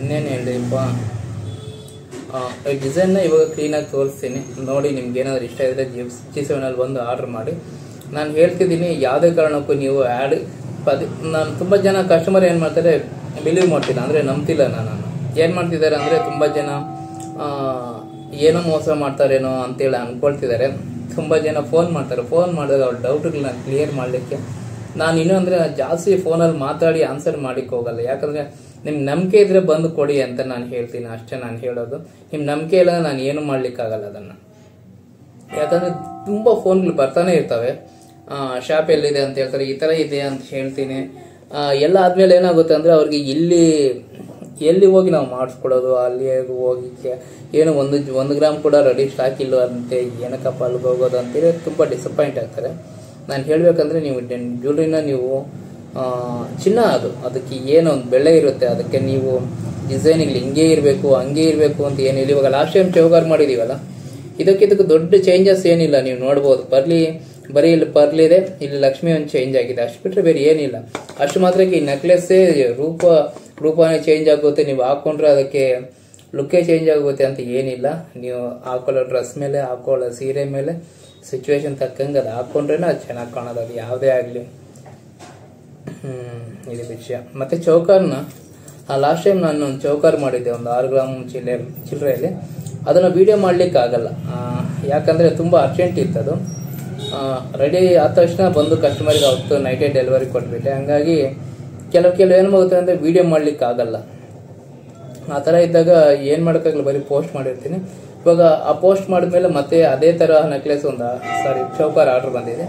ಇನ್ನೇನು ಹೇಳಿಪ್ಪ, ಡಿಸೈನ್ನ ಇವಾಗ ಕ್ಲೀನಾಗಿ ತೋರಿಸ್ತೀನಿ ನೋಡಿ. ನಿಮ್ಗೆ ಏನಾದರೂ ಇಷ್ಟ ಇದ್ದರೆ G7 ಬಂದು ಆರ್ಡರ್ ಮಾಡಿ. ನಾನು ಹೇಳ್ತಿದ್ದೀನಿ, ಯಾವುದೇ ಕಾರಣಕ್ಕೂ ನೀವು ನಾನು ತುಂಬ ಜನ ಕಸ್ಟಮರ್ ಏನು ಮಾಡ್ತಾರೆ, ಬಿಲೀವ್ ಮಾಡ್ತಿಲ್ಲ, ಅಂದರೆ ನಂಬ್ತಿಲ್ಲ. ನಾನು ಏನು ಮಾಡ್ತಿದ್ದಾರೆ ಅಂದರೆ, ತುಂಬ ಜನ ಏನೋ ಮೋಸ ಮಾಡ್ತಾರೇನೋ ಅಂತೇಳಿ ಅಂದ್ಕೊಳ್ತಿದ್ದಾರೆ. ತುಂಬ ಜನ ಫೋನ್ ಮಾಡ್ತಾರೆ. ಫೋನ್ ಮಾಡಿದಾಗ ಅವ್ರ ಡೌಟ್ಗಳನ್ನ ಕ್ಲಿಯರ್ ಮಾಡಲಿಕ್ಕೆ ನಾನು ಇನ್ನೂ ಅಂದರೆ ಜಾಸ್ತಿ ಫೋನಲ್ಲಿ ಮಾತಾಡಿ ಆನ್ಸರ್ ಮಾಡಿಕ್ಕೆ ಹೋಗಲ್ಲ. ಯಾಕಂದರೆ ನಿಮ್ಗೆ ನಂಬಿಕೆ ಇದ್ರೆ ಬಂದು ಕೊಡಿ ಅಂತ ನಾನು ಹೇಳ್ತೀನಿ, ಅಷ್ಟೇ ನಾನು ಹೇಳೋದು. ನಿಮ್ಮ ನಂಬಿಕೆ ಇಲ್ಲ ನಾನು ಏನು ಮಾಡ್ಲಿಕ್ಕಾಗಲ್ಲ ಅದನ್ನು. ಯಾಕಂದರೆ ತುಂಬ ಫೋನ್ಗಳು ಬರ್ತಾನೆ ಇರ್ತವೆ. ಶಾಪ್ ಎಲ್ಲಿದೆ ಅಂತ ಹೇಳ್ತಾರೆ, ಈ ಥರ ಇದೆ ಅಂತ ಹೇಳ್ತೀನಿ. ಎಲ್ಲ ಆದಮೇಲೆ ಏನಾಗುತ್ತೆ ಅಂದರೆ, ಅವ್ರಿಗೆ ಎಲ್ಲಿ ಹೋಗಿ ನಾವು ಮಾಡಿಸ್ಕೊಡೋದು, ಅಲ್ಲಿ ಹೋಗಿಕ್ಕೆ ಏನು 1 ಗ್ರಾಮ್ ಕೂಡ ರೆಡಿ ಸ್ಟಾಕ್ ಇಲ್ಲ ಅಂತೆ, ಏನಕ್ಕಪ್ಪ ಅಲ್ಲಿಗೆ ಹೋಗೋದು ಅಂತೇಳಿ ತುಂಬ ಡಿಸಪಾಯಿಂಟ್ ಆಗ್ತಾರೆ. ನಾನು ಹೇಳಬೇಕಂದ್ರೆ, ನೀವು ಜ್ಯುವೆಲ್ರಿನ ನೀವು ಚಿನ್ನ ಅದಕ್ಕೆ ಏನೋ ಒಂದು ಬೆಲೆ ಇರುತ್ತೆ. ಅದಕ್ಕೆ ನೀವು ಡಿಸೈನಿಗೆ ಹಿಂಗೆ ಇರಬೇಕು ಹಂಗೆ ಇರಬೇಕು ಅಂತ ಏನಿಲ್ಲ. ಇವಾಗ ಲಾಸ್ಟ್ ಟೈಮ್ ಚೌಕಾರ್ ಮಾಡಿದೀವಲ್ಲ, ಇದಕ್ಕೆ ದೊಡ್ಡ ಚೇಂಜಸ್ ಏನಿಲ್ಲ. ನೀವು ನೋಡ್ಬೋದು, ಬರೀ ಇಲ್ಲಿ ಪರ್ಲಿದೆ, ಇಲ್ಲಿ ಲಕ್ಷ್ಮಿ ಒಂದು ಚೇಂಜ್ ಆಗಿದೆ, ಅಷ್ಟು ಬಿಟ್ಟರೆ ಬೇರೆ ಏನಿಲ್ಲ. ಅಷ್ಟು ಮಾತ್ರಕ್ಕೆ ಈ ನೆಕ್ಲೆಸ್ಸೇ ರೂಪನೇ ಚೇಂಜ್ ಆಗುತ್ತೆ. ನೀವು ಹಾಕೊಂಡ್ರೆ ಅದಕ್ಕೆ ಲುಕ್ಕೇ ಚೇಂಜ್ ಆಗುತ್ತೆ ಅಂತ ಏನಿಲ್ಲ. ನೀವು ಹಾಕೊಳ್ಳೋ ಡ್ರೆಸ್ ಮೇಲೆ, ಹಾಕೊಳ್ಳೋ ಸೀರೆ ಮೇಲೆ, ಸಿಚುವೇಶನ್ ತಕ್ಕಂಗೆ ಅದು ಹಾಕೊಂಡ್ರೇನೆ ಅದು ಚೆನ್ನಾಗಿ ಕಾಣೋದು, ಅದು ಯಾವುದೇ ಆಗಲಿ. ಇದು ವಿಷಯ. ಮತ್ತು ಚೌಕಾರ್ನ ಲಾಸ್ಟ್ ಟೈಮ್ ನಾನು ಒಂದು ಚೌಕಾರ್ ಮಾಡಿದ್ದೆ, ಒಂದು 6 ಗ್ರಾಮ್ ಚಿಲ್ಲರೆಯಲ್ಲಿ. ಅದನ್ನು ವಿಡಿಯೋ ಮಾಡ್ಲಿಕ್ಕೆ ಆಗಲ್ಲ, ಯಾಕಂದರೆ ತುಂಬ ಅರ್ಜೆಂಟ್ ಇತ್ತದು. ರೆಡಿ ಆದ ತಕ್ಷಣ ಬಂದು ಕಸ್ಟಮರ್ಗೆ ಅವತ್ತು ನೈಟೇ ಡೆಲಿವರಿ ಕೊಟ್ಬಿಟ್ಟೆ. ಹಂಗಾಗಿ ಕೆಲವು ಏನಾಗುತ್ತೆ ಅಂದರೆ ವಿಡಿಯೋ ಮಾಡ್ಲಿಕ್ಕೆ ಆಗಲ್ಲ. ಆ ಥರ ಇದ್ದಾಗ ಏನು ಮಾಡೋಕ್ಕಾಗಲ್ಲ, ಬರೀ ಪೋಸ್ಟ್ ಮಾಡಿರ್ತೀನಿ. ಇವಾಗ ಆ ಪೋಸ್ಟ್ ಮಾಡಿದ್ಮೇಲೆ ಮತ್ತೆ ಅದೇ ಥರ ನೆಕ್ಲೆಸ್ ಚೌಕಾರ್ ಆರ್ಡರ್ ಬಂದಿದೆ.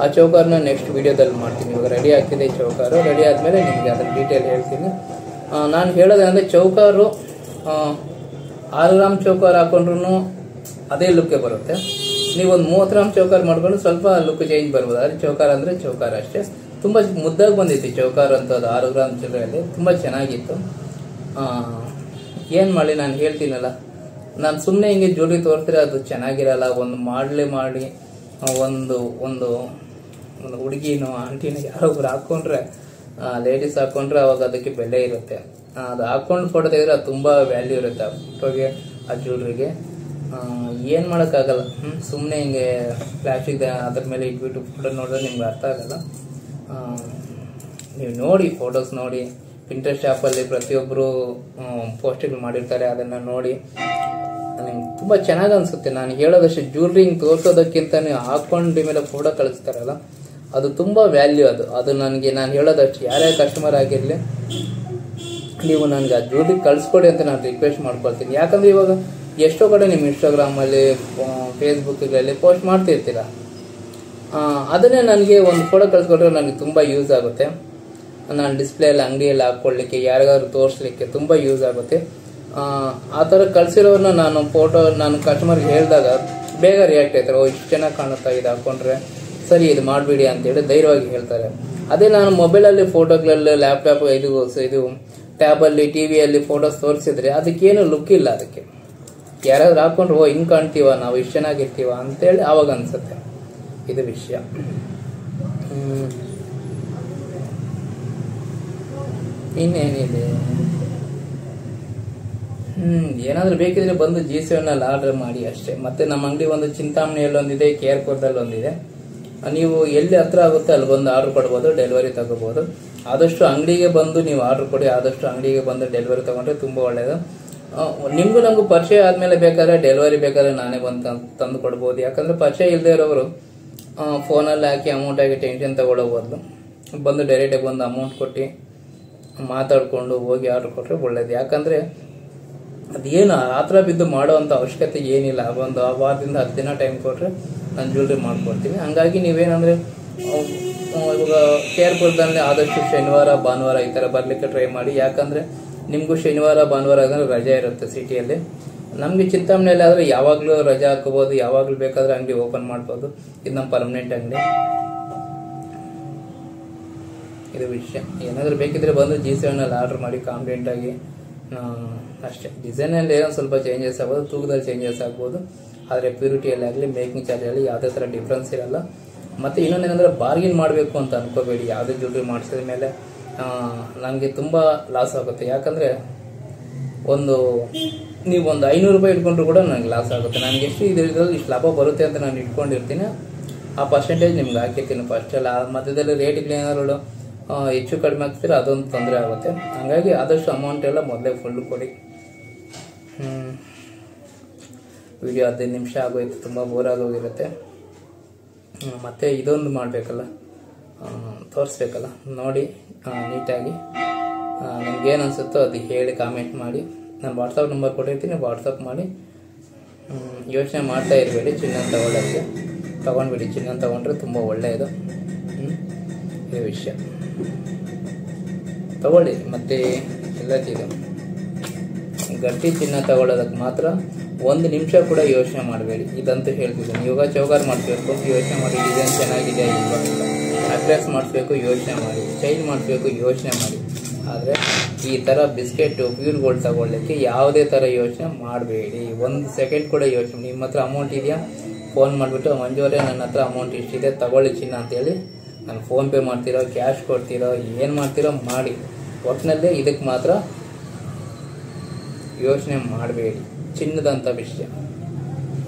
ಆ ಚೌಕಾರ್ನ ನೆಕ್ಸ್ಟ್ ವಿಡಿಯೋದಲ್ಲಿ ಮಾಡ್ತೀನಿ. ಇವಾಗ ರೆಡಿ ಆಗ್ತಿದೆ ಚೌಕಾರು. ರೆಡಿ ಆದಮೇಲೆ ನಿಮಗೆ ಅದರ ಡೀಟೇಲ್ ಹೇಳ್ತೀನಿ. ನಾನು ಹೇಳೋದಂದರೆ, ಚೌಕಾರು 6 ಗ್ರಾಮ್ ಚೌಕಾರ್ ಹಾಕೊಂಡ್ರು ಅದೇ ಲುಕ್ಕೆ ಬರುತ್ತೆ. ನೀವೊಂದು 30 ಗ್ರಾಮ್ ಚೌಕಾರ್ ಮಾಡ್ಕೊಂಡು ಸ್ವಲ್ಪ ಲುಕ್ ಚೇಂಜ್ ಬರ್ಬೋದು. ಆದರೆ ಚೌಕಾರ್ ಅಂದರೆ ಚೌಕಾರ್ ಅಷ್ಟೇ. ತುಂಬ ಮುದ್ದಾಗಿ ಬಂದಿತ್ತು ಚೌಕಾರ್ ಅಂತದ್ದು 6 ಗ್ರಾಮ್ ಚಿಲ್ಲರೆಯಲ್ಲಿ, ತುಂಬ ಚೆನ್ನಾಗಿತ್ತು. ಏನು ಮಾಡಲಿ, ನಾನು ಹೇಳ್ತೀನಲ್ಲ, ನಾನು ಸುಮ್ಮನೆ ಹಿಂಗೆ ಜ್ಯುವೆಲ್ರಿ ತೋರಿಸಿದ್ರೆ ಅದು ಚೆನ್ನಾಗಿರಲ್ಲ. ಮಾಡಿ ಒಂದು ಹುಡುಗಿನೋ ಆಂಟಿನೋ ಯಾರೊಬ್ರು ಹಾಕ್ಕೊಂಡ್ರೆ, ಲೇಡೀಸ್ ಹಾಕ್ಕೊಂಡ್ರೆ ಅವಾಗ ಅದಕ್ಕೆ ಬೆಲೆ ಇರುತ್ತೆ. ಅದು ಹಾಕ್ಕೊಂಡು ಫೋಟೋ ತೆಗೆದ್ರೆ ಅದು ತುಂಬ ವ್ಯಾಲ್ಯೂ ಇರುತ್ತೆ ಆ ಫೋಟೋಗೆ, ಆ ಜ್ಯುವೆಲ್ರಿಗೆ. ಏನು ಮಾಡೋಕ್ಕಾಗಲ್ಲ. ಸುಮ್ಮನೆ ಹಿಂಗೆ ಪ್ಲಾಸ್ಟಿಕ್ ಅದ್ರ ಮೇಲೆ ಇಟ್ಬಿಟ್ಟು ಫೋಟೋ ನೋಡಿದ್ರೆ ನಿಮ್ಗೆ ಅರ್ಥ ಆಗಲ್ಲ. ನೀವು ನೋಡಿ, ಫೋಟೋಸ್ ನೋಡಿ. ಪಿಂಟ್ರೆಸ್ಟ್ ಆ್ಯಪಲ್ಲಿ ಪ್ರತಿಯೊಬ್ಬರು ಪೋಸ್ಟ್ಗಳು ಮಾಡಿರ್ತಾರೆ, ಅದನ್ನು ನೋಡಿ ನಿಮ್ಗೆ ತುಂಬ ಚೆನ್ನಾಗಿ ಅನಿಸುತ್ತೆ. ನಾನು ಹೇಳೋದಷ್ಟು ಜ್ಯುವೆಲ್ರಿ ಹಿಂಗೆ ತೋರಿಸೋದಕ್ಕಿಂತ ನೀವು ಹಾಕ್ಕೊಂಡು ಮೇಲೆ ಫೋಟೋ ಕಳಿಸ್ತಾರಲ್ಲ, ಅದು ತುಂಬ ವ್ಯಾಲ್ಯೂ. ಅದು ನಾನು ಹೇಳೋದಷ್ಟು, ಯಾರೇ ಕಸ್ಟಮರ್ ಆಗಿರಲಿ, ನೀವು ನನಗೆ ಆ ಜ್ಯುವೆಲ್ರಿ ಕಳಿಸ್ಕೊಡಿ ಅಂತ ನಾನು ರಿಕ್ವೆಸ್ಟ್ ಮಾಡ್ಕೊಳ್ತೀನಿ. ಯಾಕಂದರೆ ಇವಾಗ ಎಷ್ಟೋ ಕಡೆ ನಿಮ್ಮ ಇನ್ಸ್ಟಾಗ್ರಾಮಲ್ಲಿ, ಫೇಸ್ಬುಕ್ಗಳಲ್ಲಿ ಪೋಸ್ಟ್ ಮಾಡ್ತಿರ್ತೀರ. ಅದನ್ನೇ ನನಗೆ ಒಂದು ಫೋಟೋ ಕಳಿಸ್ಕೊಟ್ರೆ ನನಗೆ ತುಂಬ ಯೂಸ್ ಆಗುತ್ತೆ. ನಾನು ಡಿಸ್ಪ್ಲೇಯಲ್ಲಿ ಅಂಗಡಿಯಲ್ಲಿ ಹಾಕ್ಕೊಳ್ಳಿಕ್ಕೆ, ಯಾರಿಗಾದ್ರೂ ತೋರಿಸ್ಲಿಕ್ಕೆ ತುಂಬ ಯೂಸ್ ಆಗುತ್ತೆ. ಆ ಥರ ಕಳಿಸಿರೋರನ್ನ ನಾನು ಕಸ್ಟಮರ್ಗೆ ಹೇಳಿದಾಗ ಬೇಗ ರಿಯಾಕ್ಟ್ ಆಯ್ತಾರೆ. ಇಷ್ಟು ಚೆನ್ನಾಗಿ ಕಾಣುತ್ತಾ, ಇದು ಹಾಕ್ಕೊಂಡ್ರೆ ಸರಿ, ಇದು ಮಾಡಿಬಿಡಿ ಅಂತೇಳಿ ಧೈರ್ಯವಾಗಿ ಹೇಳ್ತಾರೆ. ಅದೇ ನಾನು ಮೊಬೈಲಲ್ಲಿ ಫೋಟೋಗಳಲ್ಲಿ, ಲ್ಯಾಪ್ಟಾಪ್ ಇದು ಟ್ಯಾಬಲ್ಲಿ, ಟಿವಿಯಲ್ಲಿ ಫೋಟೋಸ್ ತೋರಿಸಿದ್ರೆ ಅದಕ್ಕೇನು ಲುಕ್ ಇಲ್ಲ. ಅದಕ್ಕೆ ಯಾರಾದ್ರೂ ಹಾಕೊಂಡ್ರೆ ಹಿಂಗೆ ಕಾಣ್ತೀವ, ನಾವು ಇಷ್ಟು ಚೆನ್ನಾಗಿರ್ತೀವ ಅಂತೇಳಿ ಆವಾಗ ಅನ್ಸುತ್ತೆ. ಇದು ವಿಷಯ. ಇನ್ನೇನಿದೆ, ಏನಾದರೂ ಬೇಕಿದ್ರೆ ಬಂದು G7 ಆರ್ಡರ್ ಮಾಡಿ ಅಷ್ಟೇ. ಮತ್ತೆ ನಮ್ಮ ಅಂಗಡಿ ಒಂದು ಚಿಂತಾಮಣಿಯಲ್ಲಿ ಒಂದಿದೆ, KR-ಪುರದಲ್ಲಿ ಒಂದಿದೆ. ನೀವು ಎಲ್ಲಿ ಹತ್ರ ಆಗುತ್ತೆ ಅಲ್ಲಿ ಬಂದು ಆರ್ಡರ್ ಕೊಡ್ಬೋದು, ಡೆಲಿವರಿ ತಗೋಬಹುದು. ಆದಷ್ಟು ಅಂಗಡಿಗೆ ಬಂದು ನೀವು ಆರ್ಡರ್ ಕೊಡಿ. ಆದಷ್ಟು ಅಂಗಡಿಗೆ ಬಂದು ಡೆಲಿವರಿ ತಗೊಂಡ್ರೆ ತುಂಬ ಒಳ್ಳೆಯದು. ನಿಮಗೂ ನಮಗೂ ಪರಿಚಯ ಆದಮೇಲೆ ಬೇಕಾದ್ರೆ ಡೆಲಿವರಿ ಬೇಕಾದ್ರೆ ನಾನೇ ಬಂದು ತಂದು ಕೊಡ್ಬೋದು. ಯಾಕಂದರೆ ಪರಿಚಯ ಇಲ್ಲದೆ ಇರೋರು ಫೋನಲ್ಲಿ ಹಾಕಿ ಅಮೌಂಟ್ ಆಗಿ ಟೆನ್ಷನ್ ತಗೊಳ್ಳೋ ಬದಲು ಬಂದು ಡೈರೆಕ್ಟಾಗಿ ಬಂದು ಅಮೌಂಟ್ ಕೊಟ್ಟು ಮಾತಾಡಿಕೊಂಡು ಹೋಗಿ ಆರ್ಡರ್ ಕೊಟ್ಟರೆ ಒಳ್ಳೇದು. ಯಾಕಂದರೆ ಅದೇನು ಆ ಥರ ಬಿದ್ದು ಮಾಡೋವಂಥ ಅವಶ್ಯಕತೆ ಏನಿಲ್ಲ. ಒಂದು ವಾರದಿಂದ 10 ದಿನ ಟೈಮ್ ಕೊಟ್ಟರೆ ನಾನು ಜ್ಯುವೆಲ್ರಿ ಮಾಡ್ಕೊಡ್ತೀನಿ. ಹಂಗಾಗಿ ನೀವೇನಂದರೆ ಇವಾಗ KR-ಪುರದಲ್ಲಿ ಆದಷ್ಟು ಶನಿವಾರ ಭಾನುವಾರ ಈ ಥರ ಬರಲಿಕ್ಕೆ ಟ್ರೈ ಮಾಡಿ. ಯಾಕಂದರೆ ನಿಮಗೂ ಶನಿವಾರ ಭಾನುವಾರ ಅಂದರೆ ರಜೆ ಇರುತ್ತೆ ಸಿಟಿಯಲ್ಲಿ. ನಮಗೆ ಚಿಂತಾಮಣಿಯಲ್ಲಿ ಆದರೆ ಯಾವಾಗಲೂ ರಜೆ ಹಾಕೋಬೋದು, ಯಾವಾಗಲೂ ಬೇಕಾದರೆ ಅಂಗಡಿ ಓಪನ್ ಮಾಡ್ಬೋದು. ಇದು ನಮ್ಮ ಪರ್ಮನೆಂಟ್ ಅಂಗಡಿ. ಇದು ವಿಷಯ. ಏನಾದರೂ ಬೇಕಿದ್ರೆ ಬಂದು G7 ಆರ್ಡರ್ ಮಾಡಿ ಕಾನ್ಫಿಡೆಂಟಾಗಿ ಅಷ್ಟೇ. ಡಿಸೈನಲ್ಲಿ ಏನೋ ಸ್ವಲ್ಪ ಚೇಂಜಸ್ ಆಗ್ಬೋದು, ತೂಕದಲ್ಲಿ ಚೇಂಜಸ್ ಆಗ್ಬೋದು, ಆದರೆ ಪ್ಯೂರಿಟಿಯಲ್ಲಿ ಆಗಲಿ, ಮೇಕಿಂಗ್ ಚಾರ್ಜಲ್ಲಿ ಯಾವುದೇ ಥರ ಡಿಫ್ರೆನ್ಸ್ ಇರಲ್ಲ. ಮತ್ತು ಇನ್ನೊಂದೇನೆಂದರೆ ಬಾರ್ಗಿನ್ ಮಾಡಬೇಕು ಅಂತ ಅನ್ಕೋಬೇಡಿ. ಯಾವುದೇ ಜ್ಯುವೆಲ್ರಿ ಮಾಡಿಸಿದ ಮೇಲೆ ನನಗೆ ತುಂಬ ಲಾಸ್ ಆಗುತ್ತೆ. ಯಾಕಂದರೆ ನೀವು ಒಂದು 500 ರೂಪಾಯಿ ಇಟ್ಕೊಂಡ್ರು ಕೂಡ ನನಗೆ ಲಾಸ್ ಆಗುತ್ತೆ. ನನಗೆ ಎಷ್ಟು ಇದರಲ್ಲಿ ಇಷ್ಟು ಲಾಭ ಬರುತ್ತೆ ಅಂತ ನಾನು ಇಟ್ಕೊಂಡಿರ್ತೀನಿ, ಆ ಪರ್ಸೆಂಟೇಜ್ ನಿಮ್ಗೆ ಹಾಕಿರ್ತೀನಿ ಫಸ್ಟೆಲ್ಲ. ಮಧ್ಯದಲ್ಲಿ ರೇಟ್ಗಳು ಏನಾದ್ರು ಹೆಚ್ಚು ಕಡಿಮೆ ಆಗ್ತಿದ್ರೆ ಅದೊಂದು ತೊಂದರೆ ಆಗುತ್ತೆ. ಹಾಗಾಗಿ ಆದಷ್ಟು ಅಮೌಂಟ್ ಎಲ್ಲ ಮೊದಲೇ ಫುಲ್ ಕೊಡಿ. ವಿಡಿಯೋ 15 ನಿಮಿಷ ಆಗೋಯ್ತು, ತುಂಬ ಬೋರ್ ಆಗೋಗಿರುತ್ತೆ. ಮತ್ತು ಇದೊಂದು ಮಾಡಬೇಕಲ್ಲ, ತೋರಿಸ್ಬೇಕಲ್ಲ, ನೋಡಿ ನೀಟಾಗಿ ನಿಮ್ಗೇನು ಅನಿಸುತ್ತೋ ಅದು ಹೇಳಿ ಕಾಮೆಂಟ್ ಮಾಡಿ. ನಾನು ವಾಟ್ಸಪ್ ನಂಬರ್ ಕೊಟ್ಟಿರ್ತೀನಿ, ವಾಟ್ಸಪ್ ಮಾಡಿ. ಯೋಚನೆ ಮಾಡ್ತಾ ಇರಬೇಡಿ ಚಿನ್ನ ತಗೊಳ್ಳೋಕ್ಕೆ, ತೊಗೊಂಡ್ಬಿಡಿ. ಚಿನ್ನ ತೊಗೊಂಡ್ರೆ ತುಂಬ ಒಳ್ಳೆಯದು. ಈ ವಿಷಯ ತಗೊಳ್ಳಿ. ಮತ್ತು ಎಲ್ಲತ್ತಿದು ಗಟ್ಟಿ ಚಿನ್ನ ತಗೊಳ್ಳೋದಕ್ಕೆ ಮಾತ್ರ 1 ನಿಮಿಷ ಕೂಡ ಯೋಚನೆ ಮಾಡಬೇಡಿ. ಇದಂತೂ ಹೇಳ್ತಿದ್ದೀನಿ. ಯೋಗ ಚೌಗಾರ್ ಮಾಡಿಸ್ಬೇಕು, ಯೋಚನೆ ಮಾಡಿ. ಡಿಸೈನ್ ಚೆನ್ನಾಗಿದೆ ಇಲ್ವಾ, ಅಡ್ರೆಸ್ ಮಾಡಿಸ್ಬೇಕು, ಯೋಚನೆ ಮಾಡಿ. ಚೈನ್ ಮಾಡಿಸ್ಬೇಕು, ಯೋಚನೆ ಮಾಡಿ. ಆದರೆ ಈ ಥರ ಬಿಸ್ಕೆಟ್ ಪ್ಯೂರ್ ಗೋಲ್ಡ್ ತಗೊಳ್ಳಿಕ್ಕೆ ಯಾವುದೇ ಥರ ಯೋಚನೆ ಮಾಡಬೇಡಿ. 1 ಸೆಕೆಂಡ್ ಕೂಡ ಯೋಚನೆ. ನಿಮ್ಮ ಹತ್ರ ಅಮೌಂಟ್ ಇದೆಯಾ, ಫೋನ್ ಮಾಡಿಬಿಟ್ಟು ಮಂಜುವರೇ ನನ್ನ ಹತ್ರ ಅಮೌಂಟ್ ಇಷ್ಟಿದೆ ತಗೊಳ್ಳಿ ಚಿನ್ನ ಅಂತೇಳಿ, ನಾನು ಫೋನ್ಪೇ ಮಾಡ್ತಿರೋ, ಕ್ಯಾಶ್ ಕೊಡ್ತಿರೋ, ಏನು ಮಾಡ್ತಿರೋ ಮಾಡಿ. ಒಟ್ಟಿನಲ್ಲಿ ಇದಕ್ಕೆ ಮಾತ್ರ ಯೋಚನೆ ಮಾಡಬೇಡಿ. ಚಿನ್ನದಂಥ ವಿಷಯ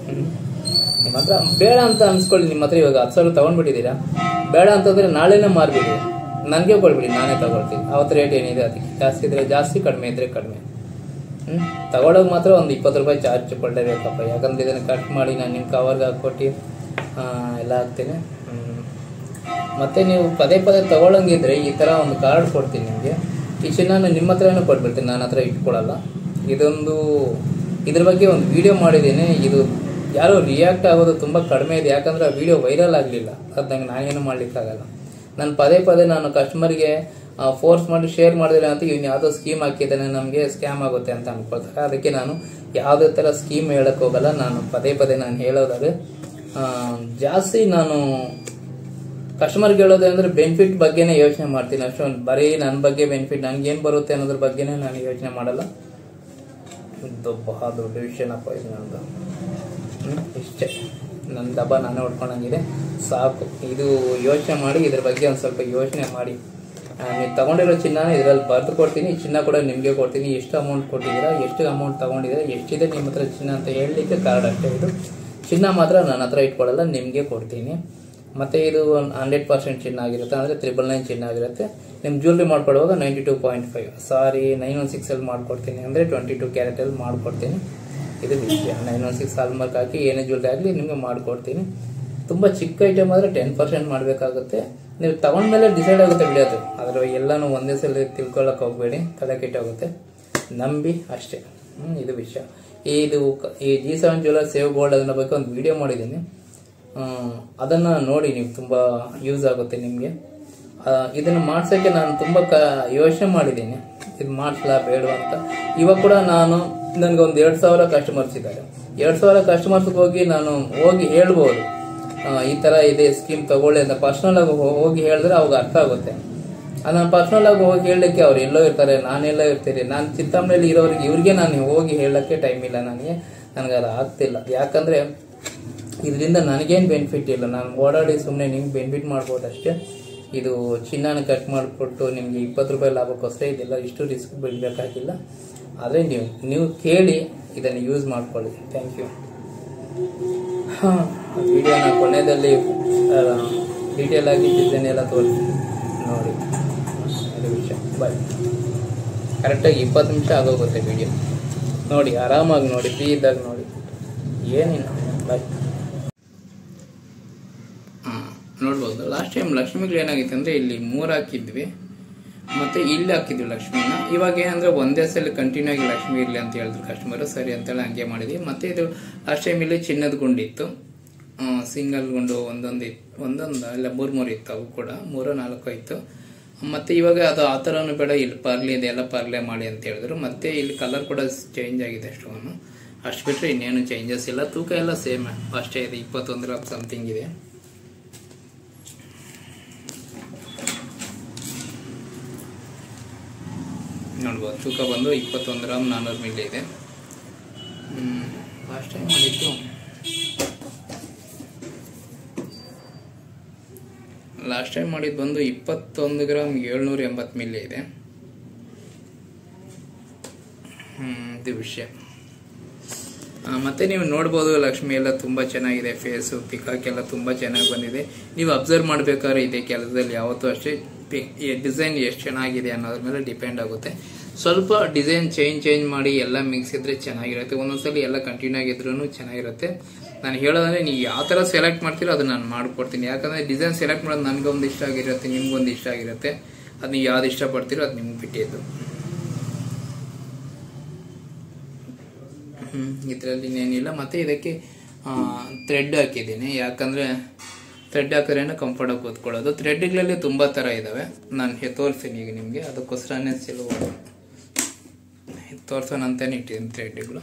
ನಿಮ್ಮ ಹತ್ರ ಬೇಡ ಅಂತ ಅನ್ಸ್ಕೊಳ್ಳಿ. ನಿಮ್ಮ ಹತ್ರ ಇವಾಗ 10,000 ತಗೊಂಡ್ಬಿಟ್ಟಿದ್ದೀರಾ, ಬೇಡ ಅಂತಂದರೆ ನಾಳೆನೇ ಮಾರ್ಬಿಡಿ, ನನಗೆ ಕೊಡ್ಬಿಡಿ, ನಾನೇ ತಗೊಳ್ತೀನಿ. ಅವತ್ತು ರೇಟ್ ಏನಿದೆ ಅದಕ್ಕೆ, ಜಾಸ್ತಿ ಇದ್ರೆ ಜಾಸ್ತಿ, ಕಡಿಮೆ ಇದ್ರೆ ಕಡಿಮೆ. ತಗೊಳ್ಳೋಕೆ ಮಾತ್ರ ಒಂದು 20 ರೂಪಾಯಿ ಚಾರ್ಜ್ ಕೊಡಲೇಬೇಕಪ್ಪ. ಯಾಕಂದ್ರೆ ಇದನ್ನು ಕಟ್ ಮಾಡಿ ನಾನು ನಿಮ್ಮ ಕವರ್ಗೆ ಹಾಕ್ಕೊಟ್ಟು ಎಲ್ಲ ಹಾಕ್ತೀನಿ. ಮತ್ತು ನೀವು ಪದೇ ಪದೇ ತಗೊಳ್ಳಂಗಿದ್ರೆ ಈ ಥರ ಒಂದು ಕಾರ್ಡ್ ಕೊಡ್ತೀನಿ ನಿಮಗೆ. ಈ ಚಿನ್ನ ನಿಮ್ಮ ಹತ್ರನೂ ಕೊಟ್ಬಿಡ್ತೀನಿ, ನನ್ನ ಹತ್ರ ಇಟ್ಕೊಳ್ಳಲ್ಲ. ಇದ್ರ ಬಗ್ಗೆ ಒಂದು ವಿಡಿಯೋ ಮಾಡಿದ್ದೀನಿ. ಇದು ಯಾರೋ ರಿಯಾಕ್ಟ್ ಆಗೋದು ತುಂಬ ಕಡಿಮೆ ಇದೆ. ಯಾಕಂದರೆ ಆ ವಿಡಿಯೋ ವೈರಲ್ ಆಗಲಿಲ್ಲ, ಅದಂಗೆ ನಾನೇನು ಮಾಡ್ಲಿಕ್ಕಾಗಲ್ಲ. ನಾನು ಪದೇ ಪದೇ ನಾನು ಕಸ್ಟಮರ್ಗೆ ಫೋರ್ಸ್ ಮಾಡಿ ಶೇರ್ ಮಾಡಿದ್ರೆ ಅಂತ ಇವ್ನು ಯಾವುದೋ ಸ್ಕೀಮ್ ಹಾಕಿದ್ದಾನೆ, ನಮಗೆ ಸ್ಕ್ಯಾಮ್ ಆಗುತ್ತೆ ಅಂತ ಅನ್ಕೊಳ್ತಾರೆ. ಅದಕ್ಕೆ ನಾನು ಯಾವುದೇ ಥರ ಸ್ಕೀಮ್ ಹೇಳಕ್ಕೆ ಹೋಗಲ್ಲ. ನಾನು ಪದೇ ಪದೇ ನಾನು ಹೇಳೋದಾದ್ರೆ ಜಾಸ್ತಿ ನಾನು ಕಸ್ಟಮರ್ಗೆ ಹೇಳೋದು ಅಂದರೆ ಬೆನಿಫಿಟ್ ಬಗ್ಗೆನೇ ಯೋಚನೆ ಮಾಡ್ತೀನಿ ಅಷ್ಟೊಂದು. ಬರೀ ನನ್ನ ಬಗ್ಗೆ ಬೆನಿಫಿಟ್ ನನಗೇನು ಬರುತ್ತೆ ಅನ್ನೋದ್ರ ಬಗ್ಗೆನೇ ನಾನು ಯೋಚನೆ ಮಾಡಲ್ಲ. ಬಹಳ ದೊಡ್ಡ ವಿಷಯನಪ್ಪ ಇದು ನಂದು. ಇಷ್ಟೇ, ನನ್ನ ದಬ್ಬ ನಾನೇ ಹೊಡ್ಕೊಂಡಂಗಿದೆ, ಸಾಕು. ಇದು ಯೋಚನೆ ಮಾಡಿ, ಇದ್ರ ಬಗ್ಗೆ ಒಂದು ಸ್ವಲ್ಪ ಯೋಚನೆ ಮಾಡಿ. ನೀವು ತಗೊಂಡಿರೋ ಚಿನ್ನ ಇದರಲ್ಲಿ ಬರೆದು ಕೊಡ್ತೀನಿ. ಈ ಚಿನ್ನ ಕೂಡ ನಿಮಗೆ ಕೊಡ್ತೀನಿ. ಎಷ್ಟು ಅಮೌಂಟ್ ಕೊಟ್ಟಿದ್ದೀರಾ, ಎಷ್ಟು ಅಮೌಂಟ್ ತಗೊಂಡಿದ್ದೀರಾ, ಎಷ್ಟಿದೆ ನಿಮ್ಮ ಹತ್ರ ಚಿನ್ನ ಅಂತ ಹೇಳಲಿಕ್ಕೆ ಕಾರ್ಡ್ ಅಷ್ಟೇ. ಇದು ಚಿನ್ನ ಮಾತ್ರ ನನ್ನ ಹತ್ರ ಇಟ್ಕೊಳ್ಳಲ್ಲ, ನಿಮಗೆ ಕೊಡ್ತೀನಿ. ಮತ್ತು ಇದು 100% ಚಿನ್ನ ಆಗಿರುತ್ತೆ, ಅಂದರೆ 999 ಚಿನ್ನ ಆಗಿರುತ್ತೆ. ನಿಮ್ಮ ಜ್ಯುವೆಲ್ರಿ ಮಾಡ್ಕೊಡುವಾಗ 92.5 ಸಾರಿ 916 ಮಾಡ್ಕೊಡ್ತೀನಿ, ಅಂದರೆ 22 ಕ್ಯಾರೆಟಲ್ಲಿ ಮಾಡ್ಕೊಡ್ತೀನಿ. ಇದು ವಿಷಯ. 916 ಹಾಲ್ಮಾರ್ಕ್ ಹಾಕಿ ಏನೇ ಜ್ಯುವೆಲ್ರಿ ಆಗಲಿ ನಿಮಗೆ ಮಾಡಿಕೊಡ್ತೀನಿ. ತುಂಬ ಚಿಕ್ಕ ಐಟಮ್ ಆದರೆ 10% ಮಾಡಬೇಕಾಗುತ್ತೆ. ನೀವು ತಗೊಂಡ್ಮೇಲೆ ಡಿಸೈಡ್ ಆಗುತ್ತೆ ಬಿಡೋದು. ಅದರ ಎಲ್ಲನೂ ಒಂದೇ ಸಲ ತಿಳ್ಕೊಳ್ಳೋಕೆ ಹೋಗಬೇಡಿ, ತಲೆ ಕೆಟ್ಟೋಗುತ್ತೆ. ನಂಬಿ ಅಷ್ಟೇ. ಇದು ವಿಷಯ. ಈ G7 ಜ್ಯುವೆಲರ್ ಸೇವ್ ಗೋಲ್ಡ್ ಅದನ್ನ ಬಗ್ಗೆ ಒಂದು ವಿಡಿಯೋ ಮಾಡಿದ್ದೀನಿ, ಅದನ್ನು ನೋಡಿ. ನೀವು ತುಂಬ ಯೂಸ್ ಆಗುತ್ತೆ ನಿಮಗೆ. ಇದನ್ನು ಮಾಡ್ಸೋಕ್ಕೆ ನಾನು ತುಂಬ ಯೋಚನೆ ಮಾಡಿದ್ದೀನಿ, ಇದು ಮಾಡಿಸ್ಲಾ ಬೇಡ ಅಂತ. ಇವಾಗ ಕೂಡ ನನಗೊಂದು 2,000 ಕಸ್ಟಮರ್ಸ್ ಇದ್ದಾರೆ. 2,000 ಕಸ್ಟಮರ್ಸ್ಗೆ ನಾನು ಹೋಗಿ ಹೇಳ್ಬೋದು, ಈ ಥರ ಇದೆ ಸ್ಕೀಮ್ ತಗೊಳ್ಳಿ ಅಂತ ಪರ್ಸ್ನಲ್ ಆಗಿ ಹೋಗಿ ಹೇಳಿದ್ರೆ ಅವಾಗ ಅರ್ಥ ಆಗುತ್ತೆ. ನಾನು ಪರ್ಸ್ನಲ್ ಆಗಿ ಹೋಗಿ ಹೇಳಲಿಕ್ಕೆ ಅವ್ರು ಎಲ್ಲೋ ಇರ್ತಾರೆ, ನಾನೆಲ್ಲೋ ಇರ್ತೀರಿ. ನಾನು ಚಿಂತಾಮಣಿಯಲ್ಲಿ ಇರೋರಿಗೆ ಇವ್ರಿಗೆ ನಾನು ಹೋಗಿ ಹೇಳೋಕ್ಕೆ ಟೈಮ್ ಇಲ್ಲ ನನಗೆ ಅದು ಆಗ್ತಿಲ್ಲ. ಯಾಕಂದರೆ ಇದರಿಂದ ನನಗೇನು ಬೆನಿಫಿಟ್ ಇಲ್ಲ. ನಾನು ಓಡಾಡಿ ಸುಮ್ಮನೆ ನಿಮ್ಗೆ ಬೆನಿಫಿಟ್ ಮಾಡ್ಬೋದು ಅಷ್ಟೇ. ಇದು ಚಿನ್ನನ ಕಟ್ ಮಾಡಿಕೊಟ್ಟು ನಿಮಗೆ 20 ರೂಪಾಯಿ ಲಾಭಕ್ಕೋಸ್ಕರ ಇದೆಲ್ಲ ಇಷ್ಟು ರಿಸ್ಕ್ ಬೀಳಬೇಕಾಗಿಲ್ಲ. ಆದರೆ ನೀವು ಕೇಳಿ ಇದನ್ನು ಯೂಸ್ ಮಾಡ್ಕೊಳ್ಳಿ. Thank you. ವಿಡಿಯೋನ ಕೊನೆಯಲ್ಲಿ ಡೀಟೇಲ್ ಆಗಿ ಡಿಸೈನ್ ಎಲ್ಲ ತೋರಿಸಿ ನೋಡಿ. ಅದು ವಿಷಯ. ಬಾಯ್. ಕರೆಕ್ಟಾಗಿ 20 ನಿಮಿಷ ಆಗೋಗುತ್ತೆ ವಿಡಿಯೋ. ನೋಡಿ, ಆರಾಮಾಗಿ ನೋಡಿ, ಫ್ರೀ ಇದ್ದಾಗ ನೋಡಿ, ಏನಿಲ್ಲ. ಬಾಯ್. ನೋಡ್ಬೋದು, ಲಾಸ್ಟ್ ಟೈಮ್ ಲಕ್ಷ್ಮಿಗಳು ಏನಾಗಿತ್ತು ಅಂದರೆ ಇಲ್ಲಿ 3 ಹಾಕಿದ್ವಿ, ಮತ್ತು ಇಲ್ಲಿ ಹಾಕಿದ್ವಿ ಲಕ್ಷ್ಮಿನ. ಇವಾಗ ಏನಂದರೆ ಒಂದೇ ಸಲ ಕಂಟಿನ್ಯೂ ಆಗಿ ಲಕ್ಷ್ಮಿ ಇರಲಿ ಅಂತ ಹೇಳಿದ್ರು ಕಸ್ಟಮರು. ಸರಿ ಅಂತೇಳಿ ಹಂಗೆ ಮಾಡಿದ್ವಿ. ಮತ್ತು ಇದು ಲಾಸ್ಟ್ ಟೈಮ್ ಇಲ್ಲಿ ಚಿನ್ನದ ಗುಂಡಿತ್ತು, ಸಿಂಗಲ್ ಗುಂಡು ಒಂದೊಂದು ಇಲ್ಲ 3 ಇತ್ತು. ಅವು ಕೂಡ 3-4 ಇತ್ತು. ಮತ್ತು ಇವಾಗ ಅದು ಆ ಥರನೂ ಬೇಡ, ಇಲ್ಲಿ ಪರ್ಲಿ ಇದೆಲ್ಲ ಪರ್ಲೆ ಮಾಡಿ ಅಂತ ಹೇಳಿದ್ರು. ಮತ್ತು ಇಲ್ಲಿ ಕಲರ್ ಕೂಡ ಚೇಂಜ್ ಆಗಿದೆ ಅಷ್ಟೊಂದು. ಅಷ್ಟು ಬಿಟ್ಟರೆ ಇನ್ನೇನು ಚೇಂಜಸ್ ಇಲ್ಲ. ತೂಕ ಎಲ್ಲ ಸೇಮ್ ಅಷ್ಟೇ ಇದೆ, 21 ಗ್ರಾಮ್ ಸಮಥಿಂಗ್ ಇದೆ. ನೋಡ್ಬೋದು, ತೂಕ ಬಂದು 21 ಗ್ರಾಮ್ 400 ಮಿಲಿ ಇದೆ. ಲಾಸ್ಟ್ ಟೈಮ್ ಮಾಡಿತ್ತು ಲಾಸ್ಟ್ ಟೈಮ್ ಮಾಡಿದ್ದು ಬಂದು 21 ಗ್ರಾಮ್ 780 ಮಿಲಿ ಇದೆ. ಇದು ವಿಷಯ. ಮತ್ತೆ ನೀವು ನೋಡ್ಬೋದು ಲಕ್ಷ್ಮಿ ಎಲ್ಲ ತುಂಬಾ ಚೆನ್ನಾಗಿದೆ, ಫೇಸು ಪಿಕಾಕ್ ಎಲ್ಲ ತುಂಬಾ ಚೆನ್ನಾಗಿ ಬಂದಿದೆ. ನೀವು ಅಬ್ಸರ್ವ್ ಮಾಡ್ಬೇಕಾದ್ರೆ ಇದೆ ಕೆಲಸದಲ್ಲಿ ಯಾವತ್ತೂ ಅಷ್ಟೇ ಡಿಸೈನ್ ಎಷ್ಟು ಚೆನ್ನಾಗಿದೆ ಅನ್ನೋದ್ರ ಮೇಲೆ ಡಿಪೆಂಡ್ ಆಗುತ್ತೆ. ಸ್ವಲ್ಪ ಡಿಸೈನ್ ಚೇಂಜ್ ಮಾಡಿ ಎಲ್ಲ ಮಿಕ್ಸ್ ಇದ್ರೆ ಚೆನ್ನಾಗಿರುತ್ತೆ. ಒಂದೊಂದ್ಸಲಿ ಎಲ್ಲ ಕಂಟಿನ್ಯೂ ಆಗಿದ್ರು ಚೆನ್ನಾಗಿರುತ್ತೆ. ನಾನು ಹೇಳೋದಂದ್ರೆ ನೀವು ಯಾವ ತರ ಸೆಲೆಕ್ಟ್ ಮಾಡ್ತೀರೋ ಅದು ನಾನು ಮಾಡ್ಕೊಡ್ತೀನಿ. ಯಾಕಂದ್ರೆ ಡಿಸೈನ್ ಸೆಲೆಕ್ಟ್ ಮಾಡೋದು ನನಗೊಂದು ಇಷ್ಟ ಆಗಿರುತ್ತೆ, ನಿಮ್ಗೊಂದು ಇಷ್ಟ ಆಗಿರುತ್ತೆ. ಅದು ನೀವು ಯಾವ್ದು ಇಷ್ಟಪಡ್ತೀರೋ ಅದು ನಿಮ್ಗೆ ಬಿಟ್ಟಿದ್ದು. ಇದರಲ್ಲಿ ಇನ್ನೇನಿಲ್ಲ. ಮತ್ತೆ ಇದಕ್ಕೆ ಥ್ರೆಡ್ ಹಾಕಿದ್ದೀನಿ, ಯಾಕಂದ್ರೆ ಥ್ರೆಡ್ ಹಾಕಿದ್ರೆ ಕಂಫರ್ಟ್ ಆಗಿ ಕೂತ್ಕೊಳ್ಳೋದು. ಥ್ರೆಡ್ಗಳಲ್ಲಿ ತುಂಬಾ ತರ ಇದಾವೆ, ನಾನು ತೋರಿಸ್ತೀನಿ ಈಗ ನಿಮ್ಗೆ. ಅದಕ್ಕೋಸ್ಕರನೇ ತೋರ್ಸೋಣ ಅಂತಾನೆ ಇಟ್ಟಿದ್ದೀನಿ ಥ್ರೆಡ್ಗಳು.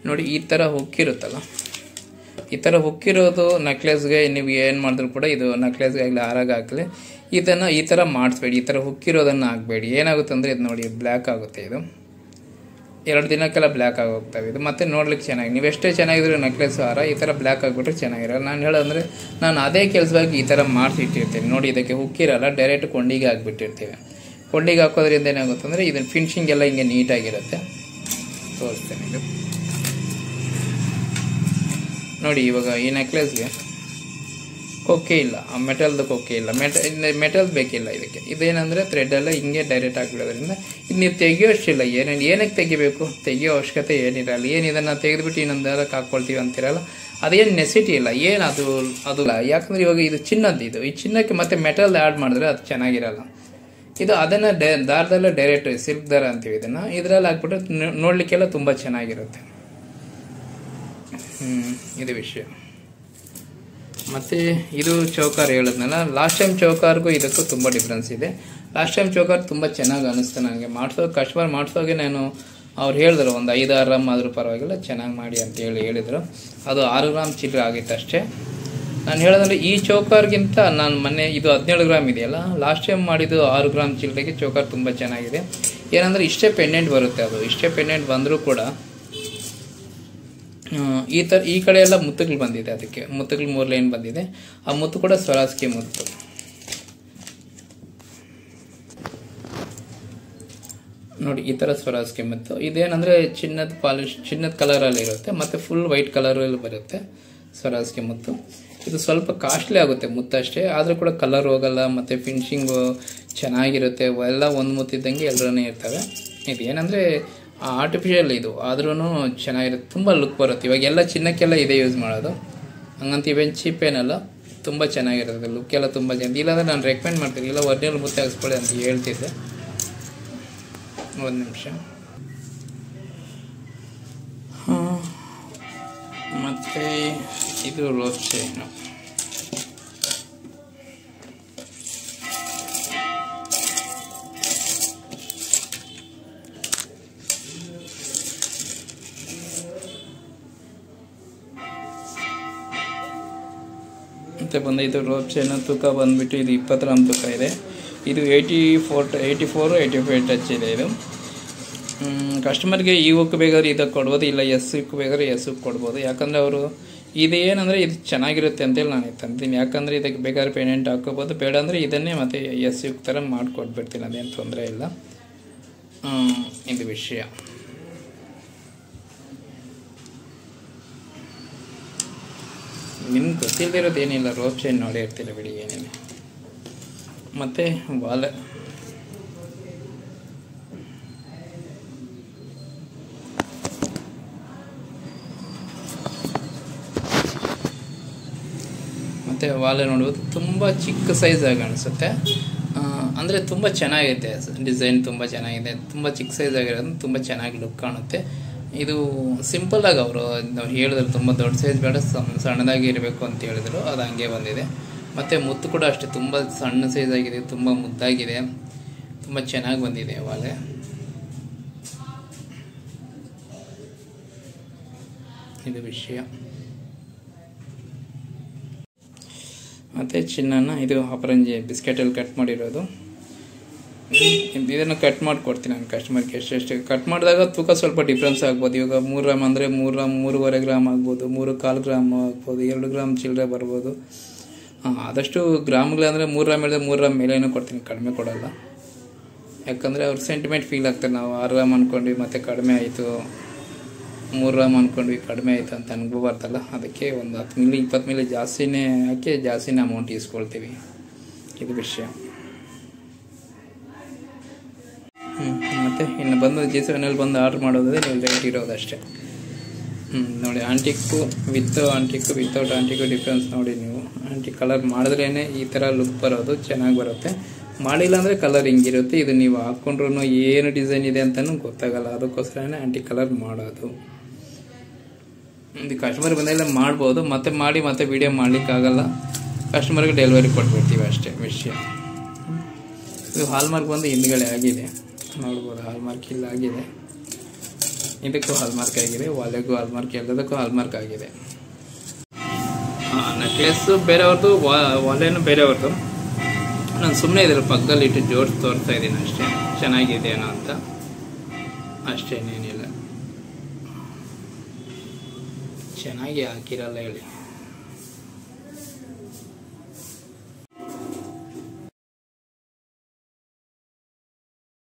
ನೋಡಿ ಈ ತರ ಹುಕ್ಕಿರುತ್ತಲ್ಲ, ಈ ತರ ಹುಕ್ಕಿರೋದು ನೆಕ್ಲೆಸ್ಗೆ ನೀವು ಏನ್ ಮಾಡಿದ್ರು ಕೂಡ ಇದು ನೆಕ್ಲೆಸ್ಗೆ ಆಗಲಿ ಹಾರಾಗ ಆಗಲಿ ಇದನ್ನ ಈ ತರ ಮಾಡಿಸ್ಬೇಡಿ. ಈ ತರ ಹುಕ್ಕಿರೋದನ್ನ ಹಾಕ್ಬೇಡಿ. ಏನಾಗುತ್ತೆ ಅಂದ್ರೆ ಇದು ನೋಡಿ ಬ್ಲ್ಯಾಕ್ ಆಗುತ್ತೆ. ಇದು 2 ದಿನಕ್ಕೆಲ್ಲ ಬ್ಲ್ಯಾಕ್ ಆಗಿ ಹೋಗ್ತವೆ. ಇದು ಮತ್ತೆ ನೋಡ್ಲಿಕ್ಕೆ ಚೆನ್ನಾಗಿ, ನೀವು ಎಷ್ಟೇ ಚೆನ್ನಾಗಿದ್ರು ನೆಕ್ಲೆಸ್ ಹಾರ ಈ ತರ ಬ್ಲ್ಯಾಕ್ ಆಗಿಬಿಟ್ರೆ ಚೆನ್ನಾಗಿರಲ್ಲ. ನಾನು ಹೇಳೋದಂದ್ರೆ ನಾನು ಅದೇ ಕೆಲಸವಾಗಿ ಈ ತರ ಮಾಡಿಸಿ ಇಟ್ಟಿರ್ತೀನಿ. ನೋಡಿ ಇದಕ್ಕೆ ಹುಕ್ಕಿರಲ್ಲ, ಡೈರೆಕ್ಟ್ ಕೊಂಡಿಗೆ ಹಾಕ್ಬಿಟ್ಟಿರ್ತೀವಿ. ಕೊಂಡಿಗೆ ಹಾಕೋದ್ರಿಂದ ಏನಾಗುತ್ತೆ ಅಂದ್ರೆ ಇದನ್ನ ಫಿನಿಶಿಂಗ್ ಎಲ್ಲ ಹಿಂಗೆ ನೀಟಾಗಿರುತ್ತೆ. ತೋರಿಸ್ತೇನೆ ಇದು ನೋಡಿ. ಇವಾಗ ಈ ನೆಕ್ಲೆಸ್ಗೆ ಕೊಕ್ಕೆ ಇಲ್ಲ, ಮೆಟಲ್ದು ಕೊಕ್ಕೆ ಇಲ್ಲ, ಮೆಟಲ್ ಬೇಕಿಲ್ಲ ಇದಕ್ಕೆ. ಇದೇನಂದ್ರೆ ಥ್ರೆಡ್ ಎಲ್ಲ ಹಿಂಗೆ ಡೈರೆಕ್ಟ್ ಆಗಿಬಿಡೋದ್ರಿಂದ ಇದು ನೀವು ತೆಗಿಯೋಷ್ಟಿಲ್ಲ. ಏನಕ್ಕೆ ತೆಗಿಬೇಕು, ತೆಗಿಯೋ ಅವಶ್ಯಕತೆ ಏನಿರಲ್ಲ. ಇದನ್ನ ತೆಗೆದುಬಿಟ್ಟು ಇನ್ನೊಂದಕ್ಕೆ ಹಾಕ್ಕೊಳ್ತೀವಿ ಅಂತಿರಲ್ಲ, ಅದೇನು ನೆಸಿಟಿ ಇಲ್ಲ. ಏನು ಅದು ಯಾಕಂದ್ರೆ ಇವಾಗ ಇದು ಚಿನ್ನದ್ದು, ಈ ಚಿನ್ನಕ್ಕೆ ಮತ್ತೆ ಮೆಟಲ್ ಆ್ಯಡ್ ಮಾಡಿದ್ರೆ ಅದು ಚೆನ್ನಾಗಿರಲ್ಲ. ಇದು ಅದನ್ನ ದಾರದಲ್ಲೇ ಡೈರೆಕ್ಟ್ ಸಿಲ್ಕ್ ದಾರ ಅಂತೀವಿ ಇದನ್ನ, ಇದರಲ್ಲಿ ಹಾಕ್ಬಿಟ್ರೆ ನೋಡ್ಲಿಕ್ಕೆಲ್ಲ ತುಂಬಾ ಚೆನ್ನಾಗಿರುತ್ತೆ. ಇದು ವಿಷಯ. ಮತ್ತೆ ಇದು ಚೌಕಾರ್ ಹೇಳಿದ್ನಲ್ಲ, ಲಾಸ್ಟ್ ಟೈಮ್ ಚೌಕಾರ್ಗೂ ಇದಕ್ಕೂ ತುಂಬಾ ಡಿಫ್ರೆನ್ಸ್ ಇದೆ. ಲಾಸ್ಟ್ ಟೈಮ್ ಚೌಕಾರ್ ತುಂಬಾ ಚೆನ್ನಾಗಿ ಅನಿಸ್ತು ನನಗೆ. ಕಸ್ಟಮರ್ ಮಾಡಿಸೋಗೆ ನಾನು ಅವ್ರು ಹೇಳಿದ್ರು ಒಂದು 5-6 ಗ್ರಾಮ್ ಆದ್ರೂ ಪರವಾಗಿಲ್ಲ ಚೆನ್ನಾಗಿ ಮಾಡಿ ಅಂತ ಹೇಳಿದ್ರು. ಅದು 6 ಗ್ರಾಮ್ ಚಿಲ್ಲರೆ ಆಗಿತ್ತು ಅಷ್ಟೇ. ನಾನು ಹೇಳೋದಂದ್ರೆ ಈ ಚೌಕಾರ್ಗಿಂತ ನಾನು ಮೊನ್ನೆ ಇದು 17 ಗ್ರಾಮ್ ಇದೆಯಲ್ಲ, ಲಾಸ್ಟ್ ಟೈಮ್ ಮಾಡಿದ್ದು 6 ಗ್ರಾಮ್ ಚಿಲ್ಲರೆಗೆ ಚೌಕಾರ್ ತುಂಬಾ ಚೆನ್ನಾಗಿದೆ. ಏನಂದ್ರೆ ಇಷ್ಟೇ ಪೆಂಡೆಂಟ್ ಬರುತ್ತೆ. ಅದು ಇಷ್ಟೇ ಪೆಂಡೆಂಟ್ ಬಂದರೂ ಕೂಡ ಈ ಕಡೆ ಎಲ್ಲ ಮುತ್ತುಗಳು ಬಂದಿದೆ. ಅದಕ್ಕೆ ಮುತ್ತುಗಳು 3 ಲೈನ್ ಬಂದಿದೆ. ಆ ಮುತ್ತು ಕೂಡ ಸ್ವರಾಸ್ಕಿ ಮುತ್ತು. ನೋಡಿ ಈ ತರ ಸ್ವರಾಸ್ಕಿ ಮುತ್ತು. ಇದೇನಂದ್ರೆ ಚಿನ್ನದ ಪಾಲಿಶ್, ಚಿನ್ನದ ಕಲರ್ ಅಲ್ಲಿ ಇರುತ್ತೆ, ಮತ್ತೆ ಫುಲ್ ವೈಟ್ ಕಲರ್ ಅಲ್ಲಿ ಬರುತ್ತೆ ಸ್ವರಾಸ್ಕಿ ಮುತ್ತು. ಇದು ಸ್ವಲ್ಪ ಕಾಸ್ಟ್ಲಿ ಆಗುತ್ತೆ ಮುತ್ತು ಅಷ್ಟೇ, ಆದ್ರೂ ಕೂಡ ಕಲರ್ ಹೋಗಲ್ಲ, ಮತ್ತೆ ಫಿನಿಶಿಂಗ್ ಚೆನ್ನಾಗಿರುತ್ತೆ. ಎಲ್ಲ ಒಂದು ಮುತ್ತಿದ್ದಂಗೆ ಎಲ್ಲರನ್ನೇ ಇರ್ತವೆ. ಇದೇನಂದ್ರೆ ಆರ್ಟಿಫಿಷಿಯಲ್ ಇದು, ಆದ್ರೂ ಚೆನ್ನಾಗಿರುತ್ತೆ, ತುಂಬ ಲುಕ್ ಬರುತ್ತೆ. ಇವಾಗ ಎಲ್ಲ ಚಿನ್ನಕ್ಕೆಲ್ಲ ಇದೇ ಯೂಸ್ ಮಾಡೋದು, ಹಂಗಂತ ಇವೇನು ಚೀಪ್ ಏನಲ್ಲ, ತುಂಬ ಚೆನ್ನಾಗಿರುತ್ತೆ. ಲುಕ್ ಎಲ್ಲ ತುಂಬ ಚೆನ್ನಾಗಿ. ಇಲ್ಲಾಂದ್ರೆ ನಾನು ರೆಕಮೆಂಡ್ ಮಾಡ್ತೀನಿ, ಇಲ್ಲ ಒರಿಜಿನಲ್ ಮುತ್ತೆ ಹಾಕ್ಸ್ಕೊಳ್ಳಿ ಅಂತ ಹೇಳ್ತಿದ್ದೆ. ಒಂದು ನಿಮಿಷ. ಮತ್ತೆ ಇದು ರೋಸ್ ಚೈನು. ಮತ್ತೆ ಇದು ರೋಪ್ ಚೈನ್ ತೂಕ ಬಂದ್ಬಿಟ್ಟು ಇದು 20 ಗ್ರಾಮ್ ತೂಕ ಇದೆ. ಇದು 84-85 ಟಚ್ ಇದೆ. ಇದು ಕಸ್ಟಮರ್ಗೆ ಈ ಉಕ್ಕು ಬೇಕಾದ್ರೆ ಇದಕ್ಕೆ ಕೊಡ್ಬೋದು, ಇಲ್ಲ ಎಸ್ ಉಕ್ಕು ಬೇಕಾದ್ರೆ ಎಸ್ ಉಕ್ಕು ಕೊಡ್ಬೋದು. ಯಾಕಂದರೆ ಅವರು ಇದು ಏನಂದರೆ ಇದು ಚೆನ್ನಾಗಿರುತ್ತೆ ಅಂತೇಳಿ ನಾನು ತಂತೀನಿ. ಯಾಕಂದರೆ ಇದಕ್ಕೆ ಬೇಕಾದ್ರೆ ಪೇಮೆಂಟ್ ಹಾಕೋಬೋದು, ಬೇಡ ಅಂದರೆ ಇದನ್ನೇ ಮತ್ತೆ ಎಸ್ ಉಕ್ಕು ಥರ ಮಾಡಿಕೊಟ್ಬಿಡ್ತೀನಿ, ಅದೇನು ತೊಂದರೆ ಇಲ್ಲ. ಇದು ವಿಷಯ. ನಿಮ್ಗೆ ಗೊತ್ತಿಲ್ಲದಿರೋದು ಏನಿಲ್ಲ, ರೋಪ್ ಚೈನ್ ನೋಡಿ ಇರ್ತಿಲ್ಲ ಬಿಡಿ, ಏನಿಲ್ಲ. ಮತ್ತು ವಾಲೆ ನೋಡ್ಬೋದು, ತುಂಬ ಚಿಕ್ಕ ಸೈಜಾಗಿ ಕಾಣಿಸುತ್ತೆ. ಅಂದರೆ ತುಂಬ ಚೆನ್ನಾಗಿದೆ ಡಿಸೈನ್, ತುಂಬ ಚೆನ್ನಾಗಿದೆ. ತುಂಬ ಚಿಕ್ಕ ಸೈಜ್ ಆಗಿರೋದು ತುಂಬ ಚೆನ್ನಾಗಿ ಲುಕ್ ಕಾಣುತ್ತೆ. ಇದು ಸಿಂಪಲ್ಲಾಗಿ ಅವರು ಹೇಳಿದ್ರು, ತುಂಬ ದೊಡ್ಡ ಸೈಜ್ ಬೇಡ, ಸಣ್ಣದಾಗಿ ಇರಬೇಕು ಅಂತ ಹೇಳಿದ್ರು. ಅದು ಹಂಗೆ ಬಂದಿದೆ. ಮತ್ತು ಮುತ್ತು ಕೂಡ ಅಷ್ಟೇ ತುಂಬ ಸಣ್ಣ ಸೈಜ್ ಆಗಿದೆ, ತುಂಬ ಮುದ್ದಾಗಿದೆ, ತುಂಬ ಚೆನ್ನಾಗಿ ಬಂದಿದೆ ವಾಲೆ. ಇದು ವಿಷಯ. ಮತ್ತು ಚಿನ್ನನ ಇದು ಅಪರಂಜಿ ಬಿಸ್ಕೆಟಲ್ಲಿ ಕಟ್ ಮಾಡಿರೋದು. ಇದನ್ನು ಕಟ್ ಮಾಡಿಕೊಡ್ತೀನಿ ನಾನು ಕಸ್ಟಮರ್ಗೆ ಎಷ್ಟೆಷ್ಟು ಕಟ್ ಮಾಡಿದಾಗ ತೂಕ ಸ್ವಲ್ಪ ಡಿಫ್ರೆನ್ಸ್ ಆಗ್ಬೋದು. ಇವಾಗ 3 ಗ್ರಾಮ್ ಅಂದರೆ 3 ಗ್ರಾಮ್ 3.5 ಗ್ರಾಮ್ ಆಗ್ಬೋದು, 3.25 ಗ್ರಾಮ್ ಆಗ್ಬೋದು, 2 ಗ್ರಾಮ್ ಚಿಲ್ಲರೆ ಬರ್ಬೋದು. ಆದಷ್ಟು ಗ್ರಾಮ್ಗಳಂದರೆ 3 ಗ್ರಾಮ್ ಹೇಳಿದ್ರೆ 3 ಗ್ರಾಮ್ ಮೇಲೇನೂ ಕೊಡ್ತೀನಿ, ಕಡಿಮೆ ಕೊಡೋಲ್ಲ. ಯಾಕಂದರೆ ಅವ್ರ ಸೆಂಟಿಮೆಂಟ್ ಫೀಲ್ ಆಗ್ತಾರೆ. ನಾವು 6 ಗ್ರಾಮ್ ಅಂದ್ಕೊಂಡ್ವಿ ಮತ್ತು ಕಡಿಮೆ ಆಯಿತು, 3 ಗ್ರಾಮ್ ಅಂದ್ಕೊಂಡ್ವಿ ಕಡಿಮೆ ಆಯಿತು ಅಂತ ಅನ್ಕೋಬಾರ್ದಲ್ಲ. ಅದಕ್ಕೆ ಒಂದು 10 ಮಿಲಿ 20 ಮಿಲಿ ಜಾಸ್ತಿನೇ ಹಾಕಿ ಜಾಸ್ತಿನೇ ಅಮೌಂಟ್ ಇಸ್ಕೊಳ್ತೀವಿ. ಇದು ವಿಷಯ. ಮತ್ತು ಇನ್ನು ಬಂದು G7 ಬಂದು ಆರ್ಡ್ರ್ ಮಾಡೋದಾದರೆ ನೀವು ರೇಟ್ ಇರೋದಷ್ಟೇ. ನೋಡಿ, ಆಂಟಿಕ್ಕು ವಿತ್ ಆಂಟಿಕ್ಕು ವಿತೌಟ್ ಆಂಟಿಕ್ಕು ಡಿಫ್ರೆನ್ಸ್ ನೋಡಿ. ನೀವು ಆಂಟಿಕ್ ಕಲರ್ ಮಾಡಿದ್ರೇ ಈ ಥರ ಲುಕ್ ಬರೋದು, ಚೆನ್ನಾಗಿ ಬರುತ್ತೆ. ಮಾಡಿಲ್ಲ ಅಂದರೆ ಕಲರ್ ಹಿಂಗಿರುತ್ತೆ. ಇದು ನೀವು ಹಾಕ್ಕೊಂಡ್ರೂ ಏನು ಡಿಸೈನ್ ಇದೆ ಅಂತಲೂ ಗೊತ್ತಾಗಲ್ಲ. ಅದಕ್ಕೋಸ್ಕರನೇ ಆಂಟಿಕ್ ಕಲರ್ ಮಾಡೋದು. ಇದು ಕಸ್ಟಮರ್ ಬಂದೆಲ್ಲ ಮಾಡ್ಬೋದು, ಮತ್ತೆ ವೀಡಿಯೋ ಮಾಡಲಿಕ್ಕಾಗಲ್ಲ. ಕಸ್ಟಮರ್ಗೆ ಡೆಲಿವರಿ ಕೊಟ್ಬಿಡ್ತೀವಿ ಅಷ್ಟೇ ವಿಷಯ. ಇದು ಹಾಲ್ಮಾರ್ಕ್ ಬಂದು ಹಿಂದ್ಗಡೆ ಆಗಿದೆ, ನೋಡ್ಬೋದು. ಹಾಲ್ಮಾರ್ಕ್ ಇಲ್ಲ ಆಗಿದೆ, ಇದಕ್ಕೂ ಹಾಲ್ಮಾರ್ಕ್ ಆಗಿದೆ, ಒಲೆಗೂ ಹಾಲ್ಮಾರ್ಕ್, ಎಲ್ಲದಕ್ಕೂ ಹಾಲ್ಮಾರ್ಕ್ ಆಗಿದೆ. ನೆಕ್ಲೆಸ್ಸು ಬೇರೆಯವ್ರದ್ದು, ಒಲೆನೂ ಬೇರೆಯವ್ರದ್ದು. ನಾನು ಸುಮ್ಮನೆ ಇದ್ರ ಪಕ್ಕದಲ್ಲಿ ಇಟ್ಟು ಜೋಡಿಸಿ ತೋರಿಸ್ತಾ ಇದ್ದೀನಿ ಅಷ್ಟೇ, ಚೆನ್ನಾಗಿದೆಯೇನೋ ಅಂತ ಅಷ್ಟೇನೇನಿಲ್ಲ. ಚೆನ್ನಾಗಿ ಹಾಕಿರಲ್ಲ ಹೇಳಿ.